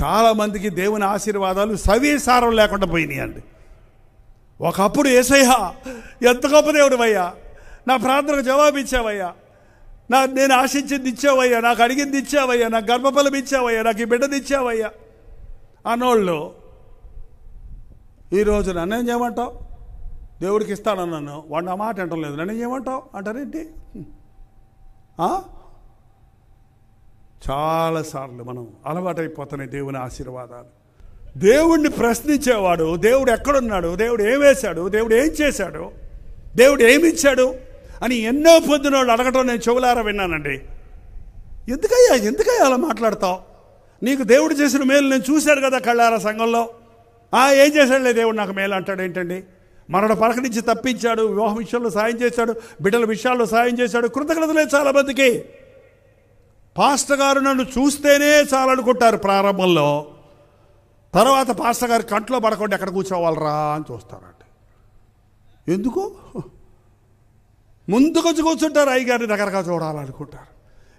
[SPEAKER 2] చాలామందికి దేవుని ఆశీర్వాదాలు సవి సారం లేకుండా పోయినాయి అండి. ఒకప్పుడు యేసయ్య ఎంత గొప్ప దేవుడు అయ్యా, నా ప్రార్థనకు జవాబు ఇచ్చావయ్యా, నేను ఆశించింది ఇచ్చావయ్యా, నాకు అడిగింది ఇచ్చావయ్యా, నాకు గర్భఫలం ఇచ్చావయ్యా, నాకు ఈ బిడ్డది ఇచ్చావయ్యా అన్నోళ్ళు ఈరోజు నన్నేం చేయమంటావు? దేవుడికి ఇస్తానన్నాను, వాడు నా మాట అంటం లేదు, నన్నేం చేయమంటావు అంటారేంటి? చాలాసార్లు మనం అలవాటైపోతున్నాయి దేవుని ఆశీర్వాదాలు. దేవుణ్ణి ప్రశ్నించేవాడు, దేవుడు ఎక్కడున్నాడు, దేవుడు ఏం వేశాడు, దేవుడు ఏం చేశాడు, దేవుడు ఏమిచ్చాడు అని ఎన్నో పొద్దున వాళ్ళు అడగటం నేను చెవులారా విన్నానండి. ఎందుకయ్యా అలా మాట్లాడతావు? నీకు దేవుడు చేసిన మేలు నేను చూశాడు కదా కళ్ళారా సంఘంలో. ఏం చేశాడులే దేవుడు నాకు మేలు అంటాడు ఏంటండి? మరణ పరక నుంచి తప్పించాడు, వివాహం విషయంలో సాయం చేశాడు, బిడ్డల విషయాల్లో సాయం చేశాడు. కృతజ్ఞత లేదు చాలామందికి. పాస్టర్ గారు నన్ను చూస్తేనే చాలనుకుంటారు ప్రారంభంలో, తర్వాత పాస్టర్ గారు కంట్లో పడకుండా ఎక్కడ కూర్చోవాలరా అని చూస్తారండి. ఎందుకు? ముందుకొచ్చి కూర్చుంటారు, అయ్యగారిని దగ్గరగా చూడాలనుకుంటారు.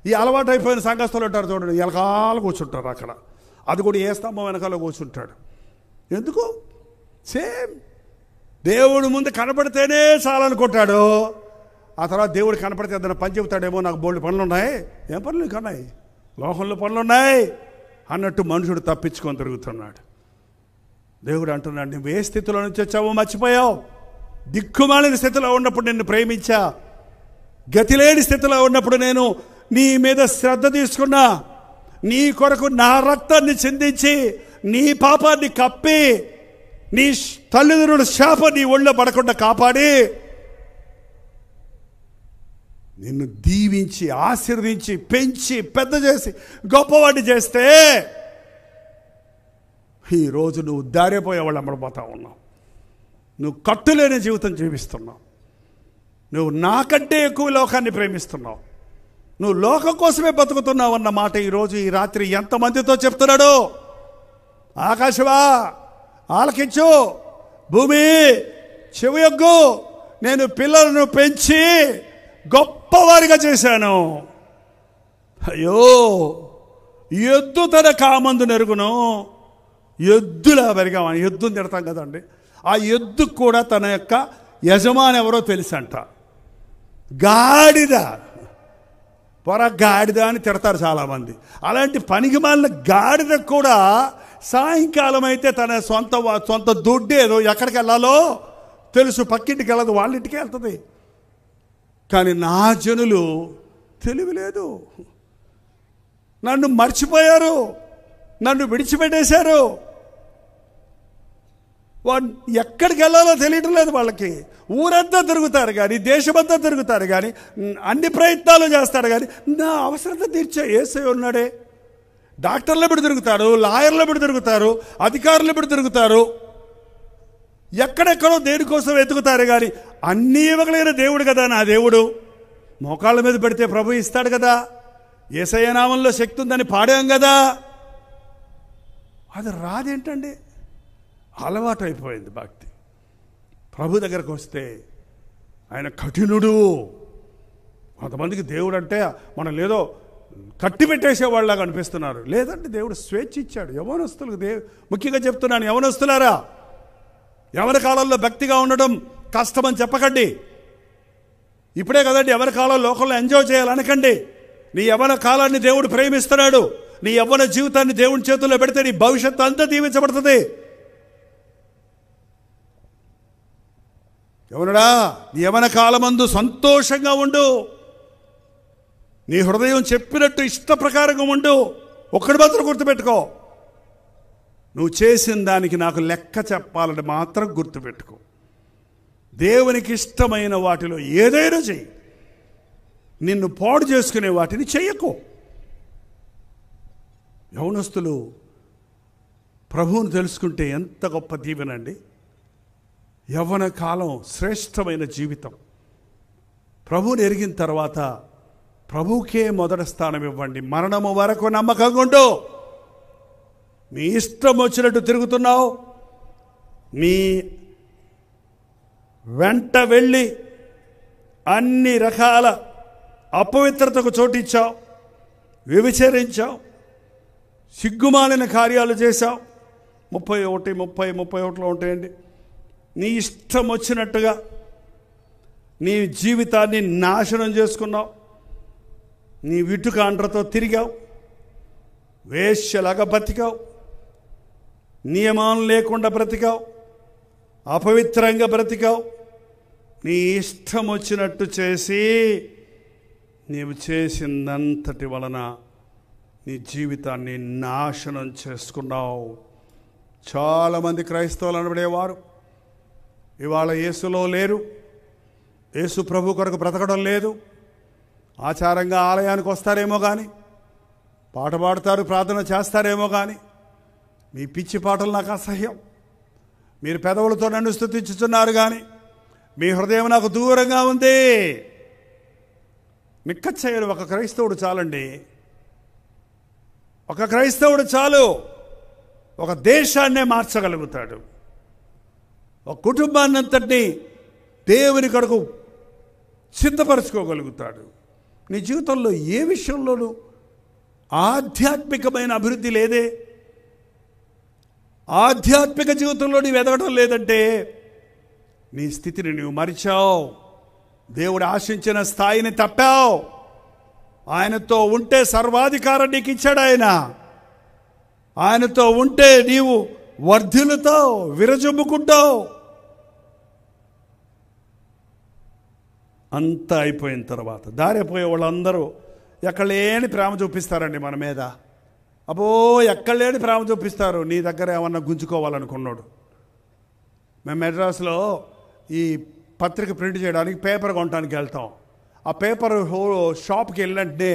[SPEAKER 2] ఈ అలవాటు అయిపోయిన సంఘస్థులు ఉంటారు చూడండి, ఎలకాలు కూర్చుంటారు అక్కడ. అది కూడా ఏ స్తంభం వెనకాల కూర్చుంటాడు. ఎందుకు? సేమ్ దేవుడు ముందు కనపడితేనే చాలనుకుంటాడు. ఆ తర్వాత దేవుడు కనపడితే ఏదైనా పని చెబుతాడేమో, నాకు బోల్డ్ పనులు ఉన్నాయి. ఏం పనులు కన్నాయి? లోకంలో పనులు ఉన్నాయి అన్నట్టు మనుషుడు తప్పించుకొని తిరుగుతున్నాడు. దేవుడు అంటున్నాడు, నువ్వు ఏ స్థితిలో నుంచి వచ్చావో మర్చిపోయావు. దిక్కుమాలిన స్థితిలో ఉన్నప్పుడు నిన్ను ప్రేమించా, గతిలేని స్థితిలో ఉన్నప్పుడు నేను నీ మీద శ్రద్ధ తీసుకున్నా, నీ కొరకు నా రక్తాన్ని చిందించి నీ పాపాన్ని కప్పి నీ తల్లిదండ్రుల శాపం నీ ఒళ్ళో పడకుండా కాపాడి నిన్ను దీవించి ఆశీర్వదించి పెంచి పెద్ద చేసి గొప్పవాడిని చేస్తే ఈరోజు నువ్వు దారిపోయేవాళ్ళు అమ్మడిపోతా ఉన్నావు. నువ్వు కట్టులేని జీవితం జీవిస్తున్నావు. నువ్వు నాకంటే ఎక్కువ లోకాన్ని ప్రేమిస్తున్నావు. నువ్వు లోకం కోసమే బతుకుతున్నావు అన్న మాట ఈరోజు ఈ రాత్రి ఎంతమందితో చెప్తున్నాడు? ఆకాశమా ఆలకించు, భూమి చెవియొగ్గు, నేను పిల్లలను పెంచి గొప్పవారిగా చేశాను. అయ్యో, ఎద్దు తన కామందు నెరుగును, ఎద్దులా పెరిగామని ఎద్దుని తిడతాం కదండి. ఆ ఎద్దుకు కూడా తన యొక్క యజమాని ఎవరో తెలుసంట. గాడిద, గాడిద అని తిడతారు చాలామంది. అలాంటి పనికి మాలిన గాడిద కూడా సాయంకాలం అయితే తన సొంత దుడ్డు ఏదో ఎక్కడికి వెళ్ళాలో తెలుసు, పక్కింటికి వెళ్ళదు, వాళ్ళ ఇంటికి వెళ్తుంది. కానీ నా జనులు తెలివి లేదు, నన్ను మర్చిపోయారు, నన్ను విడిచిపెట్టేశారు. వాళ్ళు ఎక్కడికి వెళ్ళాలో తెలియటం లేదు వాళ్ళకి. ఊరంతా తిరుగుతారు కానీ, దేశమంతా తిరుగుతారు కానీ, అన్ని ప్రయత్నాలు చేస్తారు కానీ నా అవసరత తీర్చే యేసయ్య ఉన్నాడే. డాక్టర్లు ఎప్పుడు తిరుగుతారు, లాయర్లు ఎప్పుడు తిరుగుతారు, అధికారులు ఎప్పుడు తిరుగుతారు, ఎక్కడెక్కడో దేనికోసం వెతుకుతారు కానీ అన్నీ ఇవ్వగలిగిన దేవుడు కదా నా దేవుడు. మోకాళ్ళ మీద పెడితే ప్రభు ఇస్తాడు కదా. యేసయ్య నామంలో శక్తి ఉందని పాడాం కదా. అది రాదేంటండి? అలవాటు అయిపోయింది భక్తి. ప్రభు దగ్గరకు వస్తే ఆయన కఠినుడు. కొంతమందికి దేవుడు అంటే మనం లేదో కట్టి పెట్టేసేవాళ్ళగా అనిపిస్తున్నారు. లేదంటే దేవుడు స్వేచ్ఛ ఇచ్చాడు యవనస్తులకు. ముఖ్యంగా చెప్తున్నాను, యవనస్తులారా, ఎవరి కాలంలో భక్తిగా ఉండడం కష్టమని చెప్పకండి. ఇప్పుడే కదండి ఎవరి కాలం లోకంలో ఎంజాయ్ చేయాలనకండి. నీ యవ్వన కాలాన్ని దేవుడు ప్రేమిస్తున్నాడు. నీ యవ్వన జీవితాన్ని దేవుని చేతుల్లో పెడితే నీ భవిష్యత్తు అంతా దీవించబడుతుంది. యవనుడా, నీ యవన కాలమందు సంతోషంగా ఉండు. నీ హృదయం చెప్పినట్టు ఇష్ట ప్రకారంగా ఉండు. ఒక్కడి మాత్రం గుర్తుపెట్టుకో, నువ్వు చేసిన దానికి నాకు లెక్క చెప్పాలని మాత్రం గుర్తుపెట్టుకో. దేవునికి ఇష్టమైన వాటిలో ఏదైనా చెయ్యి, నిన్ను పాడు చేసుకునే వాటిని చెయ్యకు. యవనస్తులు ప్రభువును తెలుసుకుంటే ఎంత గొప్ప దీవెనండి. యవ్వన కాలం శ్రేష్టమైన జీవితం. ప్రభువుని ఎరిగిన తర్వాత ప్రభువుకే మొదటి స్థానం ఇవ్వండి. మరణము వరకు నమ్మకంగా ఉండు. నీ ఇష్టం వచ్చినట్టు తిరుగుతున్నావు, నీ వెంట వెళ్ళి అన్ని రకాల అపవిత్రతకు చోటిచ్చావు, వ్యభిచరించావు, సిగ్గుమాలిన కార్యాలు చేశావు. 31 ఉంటాయండి. నీ ఇష్టం వచ్చినట్టుగా నీ జీవితాన్ని నాశనం చేసుకున్నావు. నీ విటుకాండ్రతో తిరిగావు, వేశ్యలాగా బ్రతికావు, నియమాలు లేకుండా బ్రతికావు, అపవిత్రంగా బ్రతికావు. నీ ఇష్టం వచ్చినట్టు చేసి నీవు చేసిందంతటి వలన నీ జీవితాన్ని నాశనం చేసుకున్నావు. చాలామంది క్రైస్తవులు అనబడేవారు ఇవాళ యేసులో లేరు. యేసు ప్రభు కొరకు బ్రతకడం లేదు. ఆచారంగా ఆలయానికి వస్తారేమో కానీ, పాట పాడతారు, ప్రార్థన చేస్తారేమో కానీ, మీ పిచ్చి పాటలు నాకు అసహ్యం. మీరు పెదవులతో నన్ను స్తుతించుతున్నారు కానీ మీ హృదయం నాకు దూరంగా ఉంది. నిక్కచ్చయ్యను ఒక క్రైస్తవుడు చాలండి. ఒక క్రైస్తవుడు చాలు, ఒక దేశాన్నే మార్చగలుగుతాడు. ఒక కుటుంబాన్ని అంతటినీ దేవుని కొరకు సిద్ధపరచుకోగలుగుతాడు. నీ జీవితంలో ఏ విషయంలోనూ ఆధ్యాత్మికమైన అభివృద్ధి లేదే? ఆధ్యాత్మిక జీవితంలో నీవు ఎదగడం లేదంటే నీ స్థితిని నువ్వు మరిచావు. దేవుడు ఆశించిన స్థాయిని తప్పావు. ఆయనతో ఉంటే సర్వాధికారం నీకు ఇచ్చాడు ఆయన. ఆయనతో ఉంటే నీవు వర్ధిల్లుతావు, విరజొమ్ముకుంటావు. అంతా అయిపోయిన తర్వాత దారిపోయే వాళ్ళందరూ ఎక్కడలేని ప్రేమ చూపిస్తారండి మన మీద. అబ్బో, ఎక్కడలేని ప్రేమ చూపిస్తారు. నీ దగ్గర ఏమన్నా గుంజుకోవాలనుకున్నాడు. మేము మెడ్రాస్లో ఈ పత్రిక ప్రింట్ చేయడానికి పేపర్ కొనడానికి వెళ్తాం. ఆ పేపర్ షాప్కి వెళ్ళంటే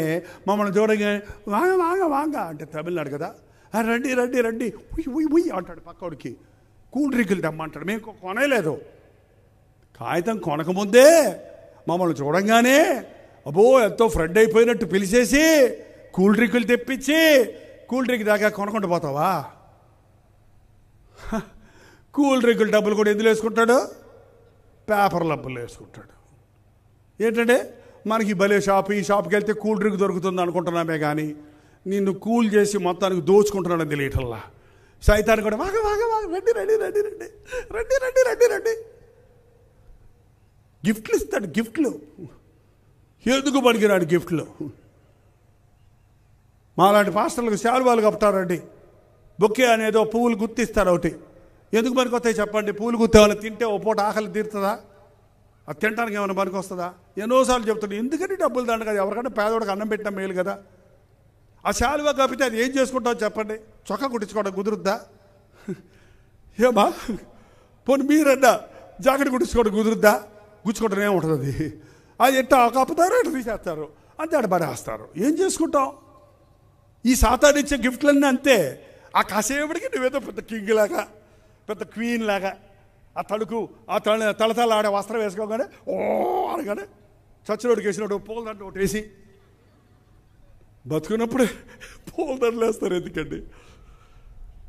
[SPEAKER 2] మమ్మల్ని చూడగా వాంగ వాంగ వాంగ అంటే తమిళనాడు కదా, రండి రండి రండి ఉయ్ ఉయ్ అంటాడు. పక్కడికి కూల్ డ్రింకులు తెమ్మంటాడు. మేము కొనలేదు. కాగితం కొనకముందే మమ్మల్ని చూడంగానే అబ్బో ఎంతో ఫ్రెండ్ అయిపోయినట్టు పిలిచేసి కూల్ డ్రింకులు తెప్పించి, కూల్ డ్రింక్ దాకా కొనకుండా పోతావా? కూల్ డ్రింకులు డబ్బులు కూడా ఎందులో వేసుకుంటాడు? పేపర్ డబ్బులు వేసుకుంటాడు. ఏంటంటే మనకి భలే షాప్, ఈ షాప్కి వెళ్తే కూల్ డ్రింక్ దొరుకుతుంది అనుకుంటున్నామే కానీ నిన్ను కూల్ చేసి మొత్తానికి దోచుకుంటున్నాడని తెలియటల్లా. సైతాన్ని కూడా వాగ వాగ వాగ రండి రండి రండి రండి రండి రండి రండి రండి గిఫ్ట్లు ఇస్తాడు. గిఫ్ట్లు ఎందుకు పనికిరాడు గిఫ్ట్లు? మాలాంటి పాస్టర్లకు శాలువాలు కప్పుతారండి, బొక్కే అనేదో పువ్వులు గుర్తిస్తారు ఒకటి. ఎందుకు పనికొస్తాయి చెప్పండి? పువ్వులు గుర్తేమైనా తింటే ఓ పూట ఆకలి తీరుతుందా? అది తినడానికి ఏమైనా పనికి వస్తుందా? ఎన్నోసార్లు చెప్తాను, ఎందుకంటే డబ్బులు దండ కదా, ఎవరికైనా పేదవాడికి అన్నం పెట్టినా మేలు కదా. ఆ శాలువా కప్పితే అది ఏం చేసుకుంటావు చెప్పండి? చొక్కా కుట్టించుకోవడం కుదురుద్దా? ఏమా పోనీ మీరన్నా జాకెట్ కుట్టించుకోవడం కుదురుద్దా? గుచ్చుకోవడం ఏముంటుంది? అది ఎట్టా కప్పుతారు, ఎట్లా తీసేస్తారు, అంతే అటు పడేస్తారు. ఏం చేసుకుంటాం? ఈ సాతానిచ్చే గిఫ్ట్లన్నీ అంతే. ఆ కాసేపటికి నువ్వేదో పెద్ద కింగ్ లాగా, పెద్ద క్వీన్ లాగా, ఆ తడుకు ఆ తలతల ఆడే వస్త్రం వేసుకోగానే ఓ అనగానే చచ్చినోడికి వేసినట్టు పూలదండ ఒకటి వేసి, బతుకున్నప్పుడే పూలదండలు వేస్తారు. ఎందుకండి?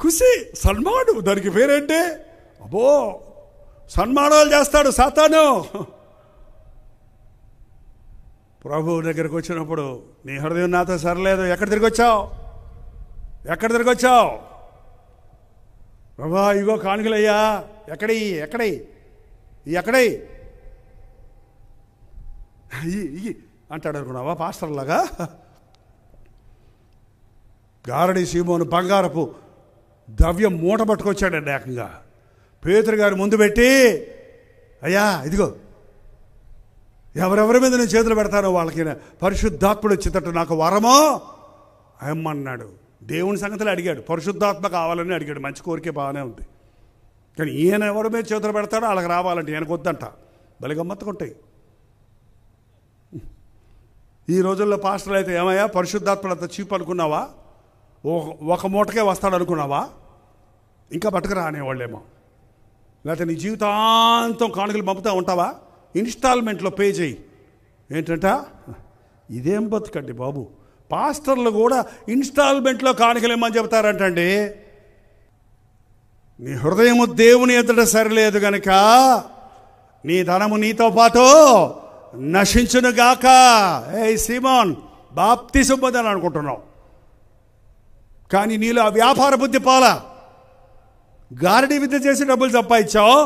[SPEAKER 2] ఖుషి, సన్మానం, దానికి పేరేంటి? అబ్బో సన్మానాలు చేస్తాడు సాతాను. ప్రభువు దగ్గరికి వచ్చినప్పుడు నీ హృదయం నాతో సరలేదు, ఎక్కడ తిరిగి వచ్చావు, ఎక్కడ తిరిగి వచ్చావు? ప్రభా ఇగో కానుకలయ్యా, ఎక్కడై ఎక్కడై ఎక్కడై అంటాడు అనుకున్నావా పాస్టర్లాగా? గారడి సీమోను బంగారపు ద్రవ్యం మూట పట్టుకొచ్చాడండి ఏకంగా. పేతురు గారు ముందు పెట్టి, అయ్యా ఇదిగో ఎవరెవరి మీద నేను చేతులు పెడతానో వాళ్ళకి పరిశుద్ధాత్ముడు వచ్చేటట్టు నాకు వరమో అమ్మన్నాడు. దేవుని సంగతులు అడిగాడు, పరిశుద్ధాత్మ కావాలని అడిగాడు. మంచి కోరికే బాగానే ఉంది, కానీ ఈయన ఎవరి మీద చేతులు పెడతాడో వాళ్ళకి రావాలంటే ఈయనకు వద్దంట. బలి గమ్మత్తుకుంటాయి. ఈ రోజుల్లో పాస్టర్లు అయితే ఏమయ్యా పరిశుద్ధాత్ముడు అంత చీప్ అనుకున్నావా? ఒక మూటకే వస్తాడు అనుకున్నావా? ఇంకా బతకరా అనేవాళ్ళేమో. లేకపోతే నీ జీవితాంతం కానుకలు పంపుతూ ఉంటావా? ఇన్స్టాల్మెంట్లో పే చేయి. ఏంటంట? ఇదేం బతుకండి బాబు. పాస్టర్లు కూడా ఇన్స్టాల్మెంట్లో కానుకలు ఏమని చెబుతారంటండి. నీ హృదయము దేవుని ఎదుట సరిలేదు గనక నీ ధనము నీతో పాటు నశించునుగాక. ఏ సీమోన్, బాప్తిసం పొందాలని అనుకుంటున్నావు, కానీ నీలో ఆ వ్యాపార బుద్ధి పోలా. గారడీ విద్య చేసి డబ్బులు సంపాదించావు,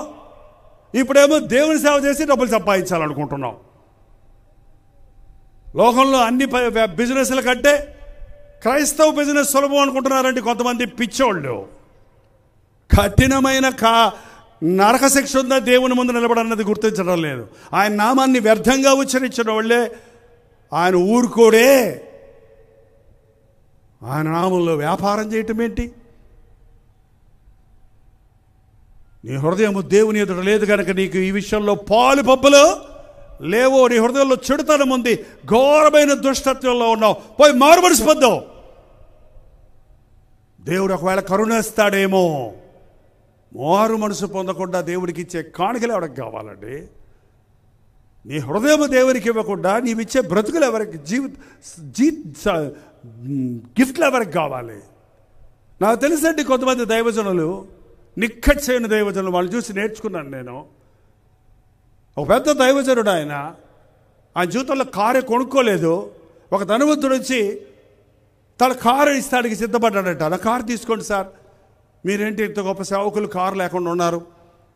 [SPEAKER 2] ఇప్పుడేమో దేవుని సేవ చేసి డబ్బులు సంపాదించాలనుకుంటున్నావు. లోకంలో అన్ని బిజినెస్ల కంటే క్రైస్తవ బిజినెస్ సులభం అనుకుంటున్నారండి కొంతమంది పిచ్చోళ్ళు. కఠినమైన నరక శిక్ష ఉందా దేవుని ముందు నిలబడన్నది గుర్తించడం లేదు. ఆయన నామాన్ని వ్యర్థంగా ఉచ్చరించిన వాళ్ళే ఆయన ఊరుకోడే. ఆయన నామంలో వ్యాపారం చేయటం ఏంటి? నీ హృదయము దేవుని ఎదుట లేదు కనుక నీకు ఈ విషయంలో పాలు పప్పులు లేవో. నీ హృదయంలో చెడుతనం ఉంది, ఘోరమైన దుష్టత్వంలో ఉన్నావు. పోయి మారు మనసు పొందావు. దేవుడు ఒకవేళ కరుణిస్తాడేమో. మారు మనసు పొందకుండా దేవుడికి ఇచ్చే కానుకలు ఎవరికి కావాలండి? నీ హృదయం దేవునికి ఇవ్వకుండా నీవిచ్చే బ్రతుకులు ఎవరికి, గిఫ్ట్లు ఎవరికి కావాలి? నాకు తెలుసండి కొంతమంది దైవజనులు, నిక్కచ్చైన దైవజనులు, వాళ్ళు చూసి నేర్చుకున్నాను నేను. ఒక పెద్ద దైవజనుడు, ఆయన జీవితంలో కారు కొనుక్కోలేదు. ఒక ధనవంతుడు వచ్చి తన కారు ఇస్తానికి సిద్ధపడ్డాడట. నా కారు తీసుకోండి సార్, మీరేంటి ఇంత గొప్ప సేవకులు కారు లేకుండా ఉన్నారు,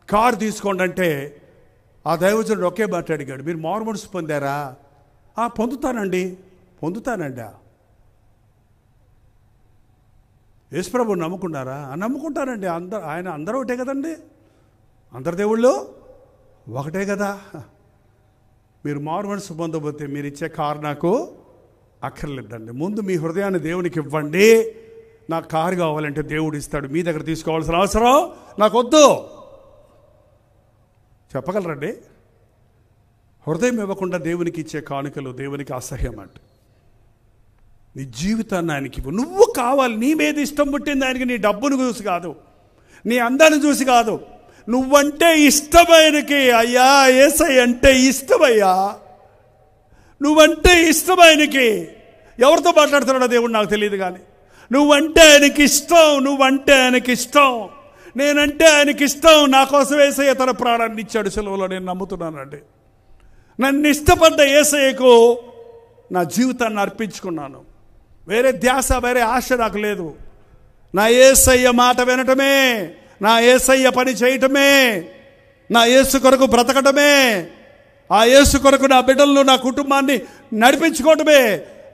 [SPEAKER 2] కారు తీసుకోండి అంటే ఆ దైవజనుడు ఒకే మాట అడిగాడు, మీరు మారు మనసు పొందారా? పొందుతానండి. యేసుప్రభుని నమ్ముకున్నారా? నమ్ముకుంటానండి. అందరూ ఒకటే కదండి, అందరు దేవుళ్ళు ఒకటే కదా. మీరు మారు మనసు పొందబోతే మీరు ఇచ్చే కారు నాకు అక్కర్లేదండి. ముందు మీ హృదయాన్ని దేవునికి ఇవ్వండి. నాకు కారు కావాలంటే దేవుడు ఇస్తాడు. మీ దగ్గర తీసుకోవాల్సిన అవసరం నాకు వద్దు. చెప్పగలరండి? హృదయం ఇవ్వకుండా దేవునికి ఇచ్చే కానుకలు దేవునికి అసహ్యం అంట. నీ జీవితాన్ని ఆయనకి ఇవ్వు. నువ్వు కావాలి, నీ మీద ఇష్టం పుట్టింది ఆయనకి. నీ డబ్బును చూసి కాదు, నీ అందాన్ని చూసి కాదు, నువ్వంటే ఇష్టమైనకి. అయ్యా యేసయ్య అంటే ఇష్టమయ్యా, నువ్వంటే ఇష్టమైనకి. ఎవరితో మాట్లాడుతున్నాడో దేవుడు నాకు తెలియదు, కానీ నువ్వంటే ఆయనకి ఇష్టం, నువ్వంటే ఆయనకి ఇష్టం, నేనంటే ఆయనకి ఇష్టం. నా కోసం యేసయ్య తన ప్రాణాన్ని ఇచ్చాడు సిలువలో, నేను నమ్ముతున్నానండి. నన్ను ఇష్టపడ్డ యేసయ్యకు నా జీవితాన్ని అర్పించుకున్నాను. వేరే ధ్యాస, వేరే ఆశ నాకు లేదు. నా యేసయ్య మాట వినటమే, నా యేసయ్య పని చేయటమే, నా యేసు కొరకు బ్రతకటమే ఆ యేసు కొరకు నా బిడ్డలను, నా కుటుంబాన్ని నడిపించుకోవటమే.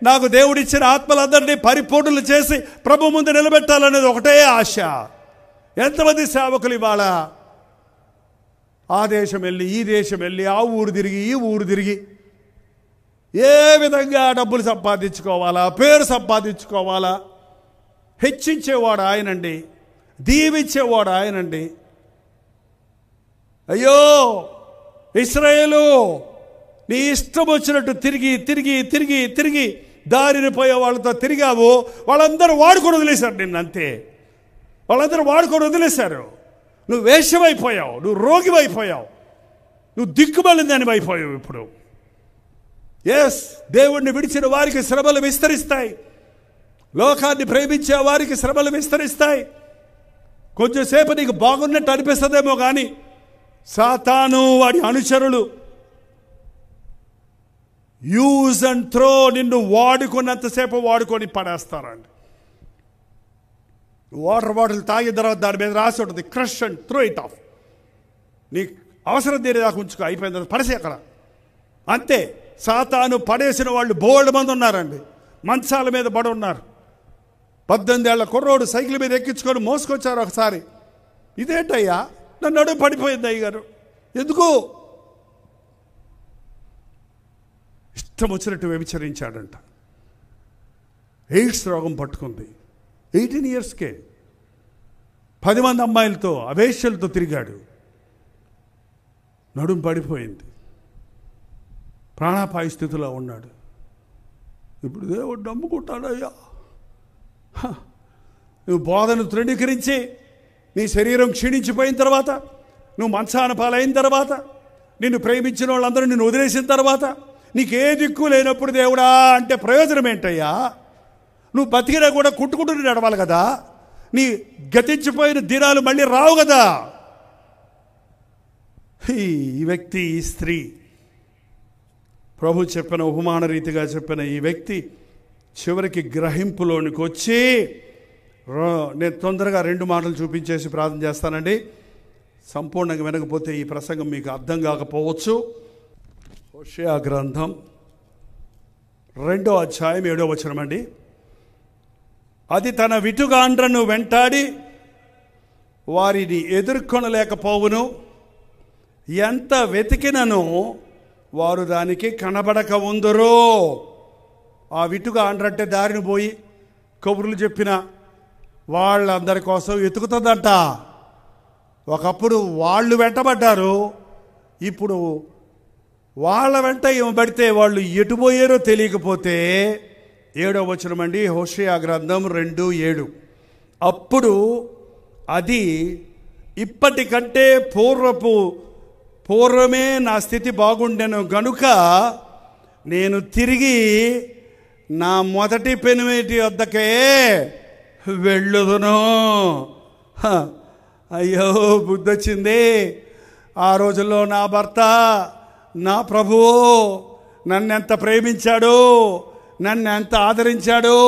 [SPEAKER 2] నాకు దేవుడిచ్చిన ఆత్మలందరినీ పరిపూర్ణులు చేసి ప్రభు ముందు నిలబెట్టాలనేది ఒకటే ఆశ. ఎంతమంది సేవకులు ఇవాళ ఆ దేశం వెళ్ళి, ఈ దేశం వెళ్ళి, ఆ ఊరు తిరిగి, ఈ ఊరు తిరిగి ఏ విధంగా డబ్బులు సంపాదించుకోవాలా, పేరు సంపాదించుకోవాలా. హెచ్చించేవాడు ఆయనండి, దీవించేవాడు ఆయనండి. అయ్యో ఇశ్రాయేలు, నీ ఇష్టం వచ్చినట్టు తిరిగి తిరిగి తిరిగి తిరిగి దారిని పోయే వాళ్ళతో తిరిగావు. వాళ్ళందరూ వాడుకొని వదిలేశారు నిన్ను, అంతే. వాళ్ళందరూ వాడుకొని వదిలేశారు. నువ్వు వేషమైపోయావు, నువ్వు రోగివైపోయావు, నువ్వు దిక్కుమాలిందని అయిపోయావు. ఇప్పుడు ఎస్, దేవుణ్ణి విడిచిన వారికి శ్రమలు విస్తరిస్తాయి. లోకాన్ని ప్రేమించే వారికి శ్రమలు విస్తరిస్తాయి. కొంచెంసేపు నీకు బాగున్నట్టు అనిపిస్తుందేమో కానీ సాతాను వాడి అనుచరులు యూజ్ అండ్ త్రో, నిన్ను వాడుకున్నంతసేపు వాడుకొని పడేస్తారండి. వాటర్ బాటిల్ తాగిన తర్వాత దాని మీద రాసి ఉంటుంది crush and throw it of. నీకు అవసరం తీరేదాకా ఉంచుకో, అయిపోయిన తర్వాత పడేసి అక్కడ, అంతే. సాతాను పడేసిన వాళ్ళు బోల్డ్ మంది ఉన్నారండి. మంచాల మీద పడి ఉన్నారు. 18 ఏళ్ల కుర్రోడు సైకిల్ మీద ఎక్కించుకొని మోసుకొచ్చారు ఒకసారి. ఇదేంటయ్యా, నన్ను నడుము పడిపోయింది అయ్యగారు. ఎందుకు? ఇష్టం వచ్చినట్టు వ్యభిచరించాడంట. ఎయిడ్స్ రోగం పట్టుకుంది. 18 ఇయర్స్కే 10 మంది అమ్మాయిలతో అవేశ్యలతో తిరిగాడు. నడుము పడిపోయింది, ప్రాణాపాయ స్థితిలో ఉన్నాడు. ఇప్పుడు దేవుడు నమ్ముకుంటాడయ్యా. నువ్వు బోధను తృణీకరించి నీ శరీరం క్షీణించిపోయిన తర్వాత, నువ్వు మంచాన పాలైన తర్వాత, నిన్ను ప్రేమించిన వాళ్ళందరూ నిన్ను వదిలేసిన తర్వాత, నీకే దిక్కు లేనప్పుడు దేవుడా అంటే ప్రయోజనం ఏంటయ్యా? నువ్వు బతికినా కూడా కుట్టుకుంటూ నడవాలి కదా. నీ గతించిపోయిన దినాలు మళ్ళీ రావు కదా. ఈ వ్యక్తి, ఈ స్త్రీ, ప్రభు చెప్పిన ఉపమాన రీతిగా చెప్పిన ఈ వ్యక్తి చివరికి గ్రహింపులోనికి వచ్చి, నేను తొందరగా 2 మాటలు చూపించేసి ప్రార్థన చేస్తానండి. సంపూర్ణంగా వినకపోతే ఈ ప్రసంగం మీకు అర్థం కాకపోవచ్చు. హోషేయ గ్రంథం 2వ అధ్యాయం 7వ వచనం అండి. అది తన విటుగాండ్రను వెంటాడి వారిని ఎదుర్కొనలేకపోవును, ఎంత వెతికినను వారు దానికి కనబడక ఉందరో. ఆ విటుగా అండ్రంటే దారిని పోయి కబుర్లు చెప్పిన వాళ్ళందరి కోసం వెతుకుతుందంట. ఒకప్పుడు వాళ్ళు వెంటబడ్డారు, ఇప్పుడు వాళ్ళ వెంట ఏమి పడితే వాళ్ళు ఎటుపోయారో తెలియకపోతే 7వ వచనం అండి, హోషేయ గ్రంథం 2:7. అప్పుడు అది ఇప్పటికంటే పూర్వమే నా స్థితి బాగుండెను గనుక నేను తిరిగి నా మొదటి పెనిమిటి వద్దకే వెళ్ళుదును. అయ్యో బుద్ధి వచ్చింది. ఆ రోజుల్లో నా భర్త, నా ప్రభువు నన్ను ఎంత ప్రేమించాడు, నన్ను ఎంత ఆదరించాడు,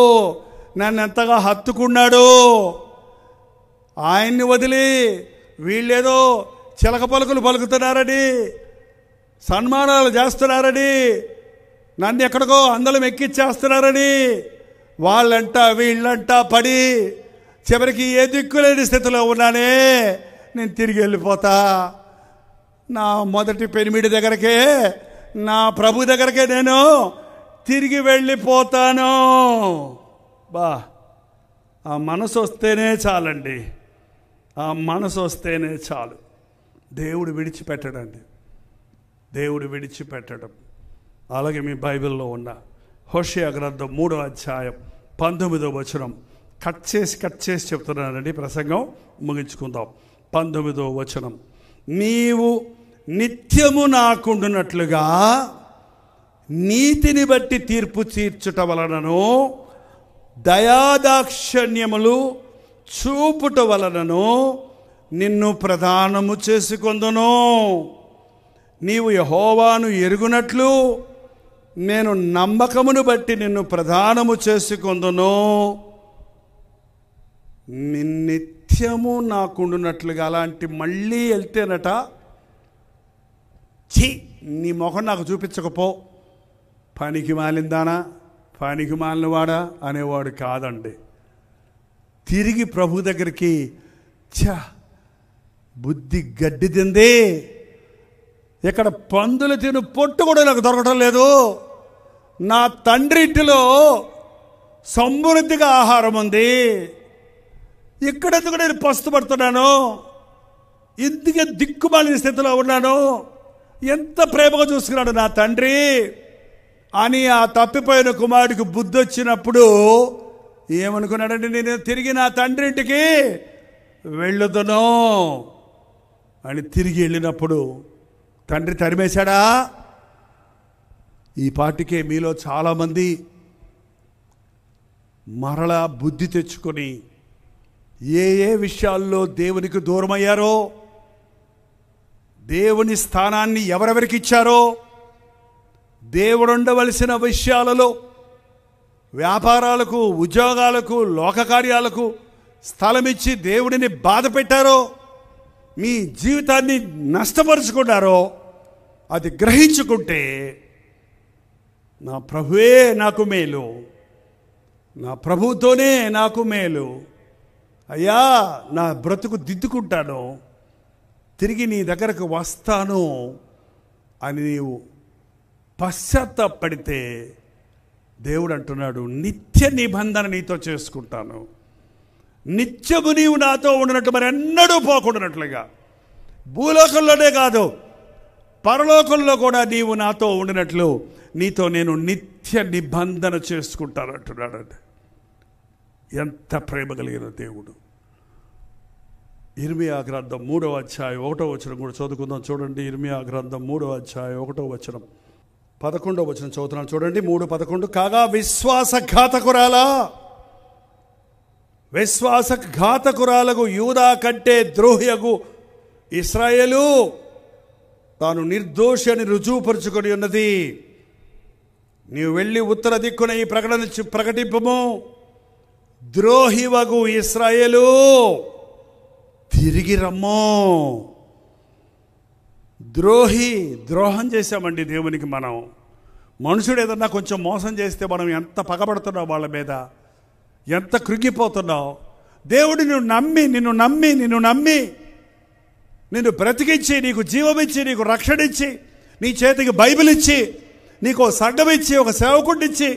[SPEAKER 2] నన్ను ఎంతగా హత్తుకున్నాడు. ఆయన్ని వదిలి వీళ్ళేదో చిలక పలుకులు పలుకుతున్నారని, సన్మానాలు చేస్తున్నారని, నన్ను ఎక్కడికో అందలం ఎక్కిచ్చేస్తున్నారని వాళ్ళంట వీళ్ళంట పడి చివరికి ఏ దిక్కులేని స్థితిలో ఉన్నానే. నేను తిరిగి వెళ్ళిపోతా, నా మొదటి పెనిమిడి దగ్గరకే, నా ప్రభు దగ్గరకే నేను తిరిగి వెళ్ళిపోతాను. ఆ మనసు వస్తేనే చాలండి, ఆ మనసు వస్తేనే చాలు. దేవుడు విడిచిపెట్టడండి, దేవుడు విడిచిపెట్టడం. అలాగే మీ బైబిల్లో ఉన్న హోషేయ గ్రంథం 3వ అధ్యాయం 19వ వచనం కట్ చేసి చెప్తున్నానండి. ప్రసంగం ముగించుకుందాం. 19వ వచనం, నీవు నిత్యము నాకుండునట్లుగా నీతిని బట్టి తీర్పు తీర్చుట వలనను దయాదాక్షణ్యములు చూపుట వలనను నిన్ను ప్రదానము చేసుకొందును. నీవు యెహోవాను ఎరుగునట్లు నేను నమ్మకమును బట్టి నిన్ను ప్రదానము చేసుకొందును. నిత్యము నాకుండునట్లుగా. అలాంటి మళ్ళీ వెళ్తేనట ఛీ, నీ ముఖం నాకు చూపించకపో, పనికి మాలిందానా, పనికి మాలినవాడా అనేవాడు కాదండి. తిరిగి ప్రభు దగ్గరికి, ఛా బుద్ధి గడ్డి తింది, ఇక్కడ పందులు తిను పొట్టు కూడా నాకు దొరకటం లేదు, నా తండ్రి ఇంటిలో సమృద్ధిగా ఆహారం ఉంది, ఇక్కడెందుకు నేను పస్తుపడుతున్నాను, ఇందుకే దిక్కుమాలిన స్థితిలో ఉన్నాను, ఎంత ప్రేమగా చూసుకున్నాడు నా తండ్రి అని ఆ తప్పిపోయిన కుమారుడికి బుద్ధి వచ్చినప్పుడు ఏమనుకున్నాడంటే, నేను తిరిగి నా తండ్రి ఇంటికి వెళ్ళుదును అని తిరిగి వెళ్ళినప్పుడు తండ్రి తరిమేశాడా? ఈ పాటికే మీలో చాలామంది మరలా బుద్ధి తెచ్చుకొని ఏ ఏ విషయాల్లో దేవునికి దూరమయ్యారో, దేవుని స్థానాన్ని ఎవరెవరికి ఇచ్చారో, దేవుడు ఉండవలసిన విషయాలలో వ్యాపారాలకు, ఉద్యోగాలకు, లోక కార్యాలకు స్థలమిచ్చి దేవుడిని బాధ పెట్టారో, మీ జీవితాన్ని నష్టపరుచుకున్నారో, అది గ్రహించుకుంటే నా ప్రభువే నాకు మేలు, నా ప్రభుతోనే నాకు మేలు, అయ్యా నా బ్రతుకు దిద్దుకుంటాను, తిరిగి నీ దగ్గరకు వస్తాను అని నీవు పశ్చాత్తాపడితే దేవుడు అంటున్నాడు, నిత్య నిబంధన నీతో చేసుకుంటాను, నిత్యము నీవు నాతో ఉండనట్టు మరి ఎన్నడూ పోకుండానట్లుగా, భూలోకంలోనే కాదు పరలోకంలో కూడా నీవు నాతో ఉండినట్లు నీతో నేను నిత్య నిబంధన చేసుకుంటాను అంటున్నాడు. ఎంత ప్రేమ కలిగిన దేవుడు. ఇర్మియా గ్రంథం 3వ అధ్యాయం 1వ వచనం కూడా చదువుకుందాం. చూడండి, ఇర్మియా గ్రంథం 3వ అధ్యాయం 1వ వచనం 11వ వచనం చదువుతున్నాను. చూడండి, 3:11. కాగా విశ్వాసఘాతకురాలకు యూదా కంటే ద్రోహియగు ఇశ్రాయేలు తాను నిర్దోషి అని రుజువుపరుచుకొని ఉన్నది. నీవు వెళ్ళి ఉత్తర దిక్కున ఈ ప్రకటింపము, ద్రోహివగు ఇశ్రాయేలు తిరిగి రమ్మో. ద్రోహం చేశామండి దేవునికి. మనం మనుషుడు ఏదన్నా కొంచెం మోసం చేస్తే మనం ఎంత పగబడుతున్నాం వాళ్ళ మీద, ఎంత కృంగిపోతున్నావు. దేవుడు నిన్ను నమ్మి నిన్ను బ్రతికించి, నీకు జీవమిచ్చి, నీకు రక్షణ ఇచ్చి, నీ చేతికి బైబిల్ ఇచ్చి, నీకు సంఘం ఇచ్చి, ఒక సేవకుడిచ్చి,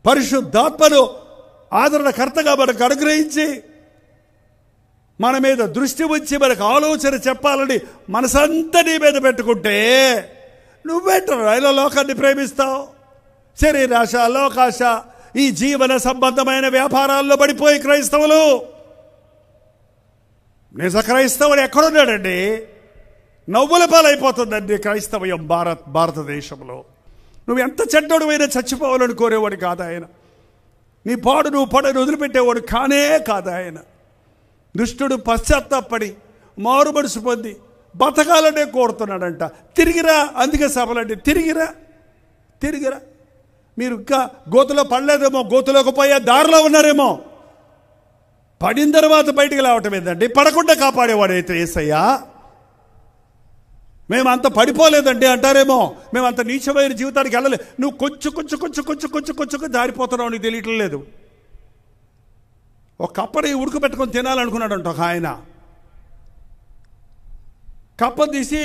[SPEAKER 2] పరిశుద్ధాత్మను ఆదరణకర్తగా మనకు అనుగ్రహించి, మన మీద దృష్టి ఉంచి మనకు ఆలోచన చెప్పాలని మనసంతా నీ మీద పెట్టుకుంటే నువ్వేంటారు ఇలా లోకాన్ని ప్రేమిస్తావు? శరీరాశ, లోకాశ, ఈ జీవన సంబంధమైన వ్యాపారాల్లో పడిపోయి క్రైస్తవులు. నిజ క్రైస్తవుడు ఎక్కడున్నాడండి? నవ్వుల పాలైపోతుందండి క్రైస్తవయం భారతదేశంలో. నువ్వు ఎంత చెడ్డోడువైనా చచ్చిపోవాలని కోరేవాడు కాదు ఆయన. నీ పాడు నువ్వు పడని వదిలిపెట్టేవాడు కానే కాదు ఆయన. దుష్టుడు పశ్చాత్తాపడి మారు మనసు పొంది బతకాలనే కోరుతున్నాడంట. తిరిగిరా, అందుకే సభలండి, తిరిగిరా. మీరు ఇంకా గోతులో పడలేదేమో, గోతులోకి పోయే దారిలో ఉన్నారేమో. పడిన తర్వాత బయటికి రావటం ఏంటండి? పడకుండా కాపాడేవాడైతే యేసయ్యా. మేమంత పడిపోలేదండి అంటారేమో, మేమంత నీచమైన జీవితానికి వెళ్ళలేదు. నువ్వు కొంచెం జారిపోతున్నావు, నీకు తెలియటం లేదు. ఒక కప్పని ఉడకబెట్టుకొని తినాలనుకున్నాడంట ఒక ఆయన. కప్ప తీసి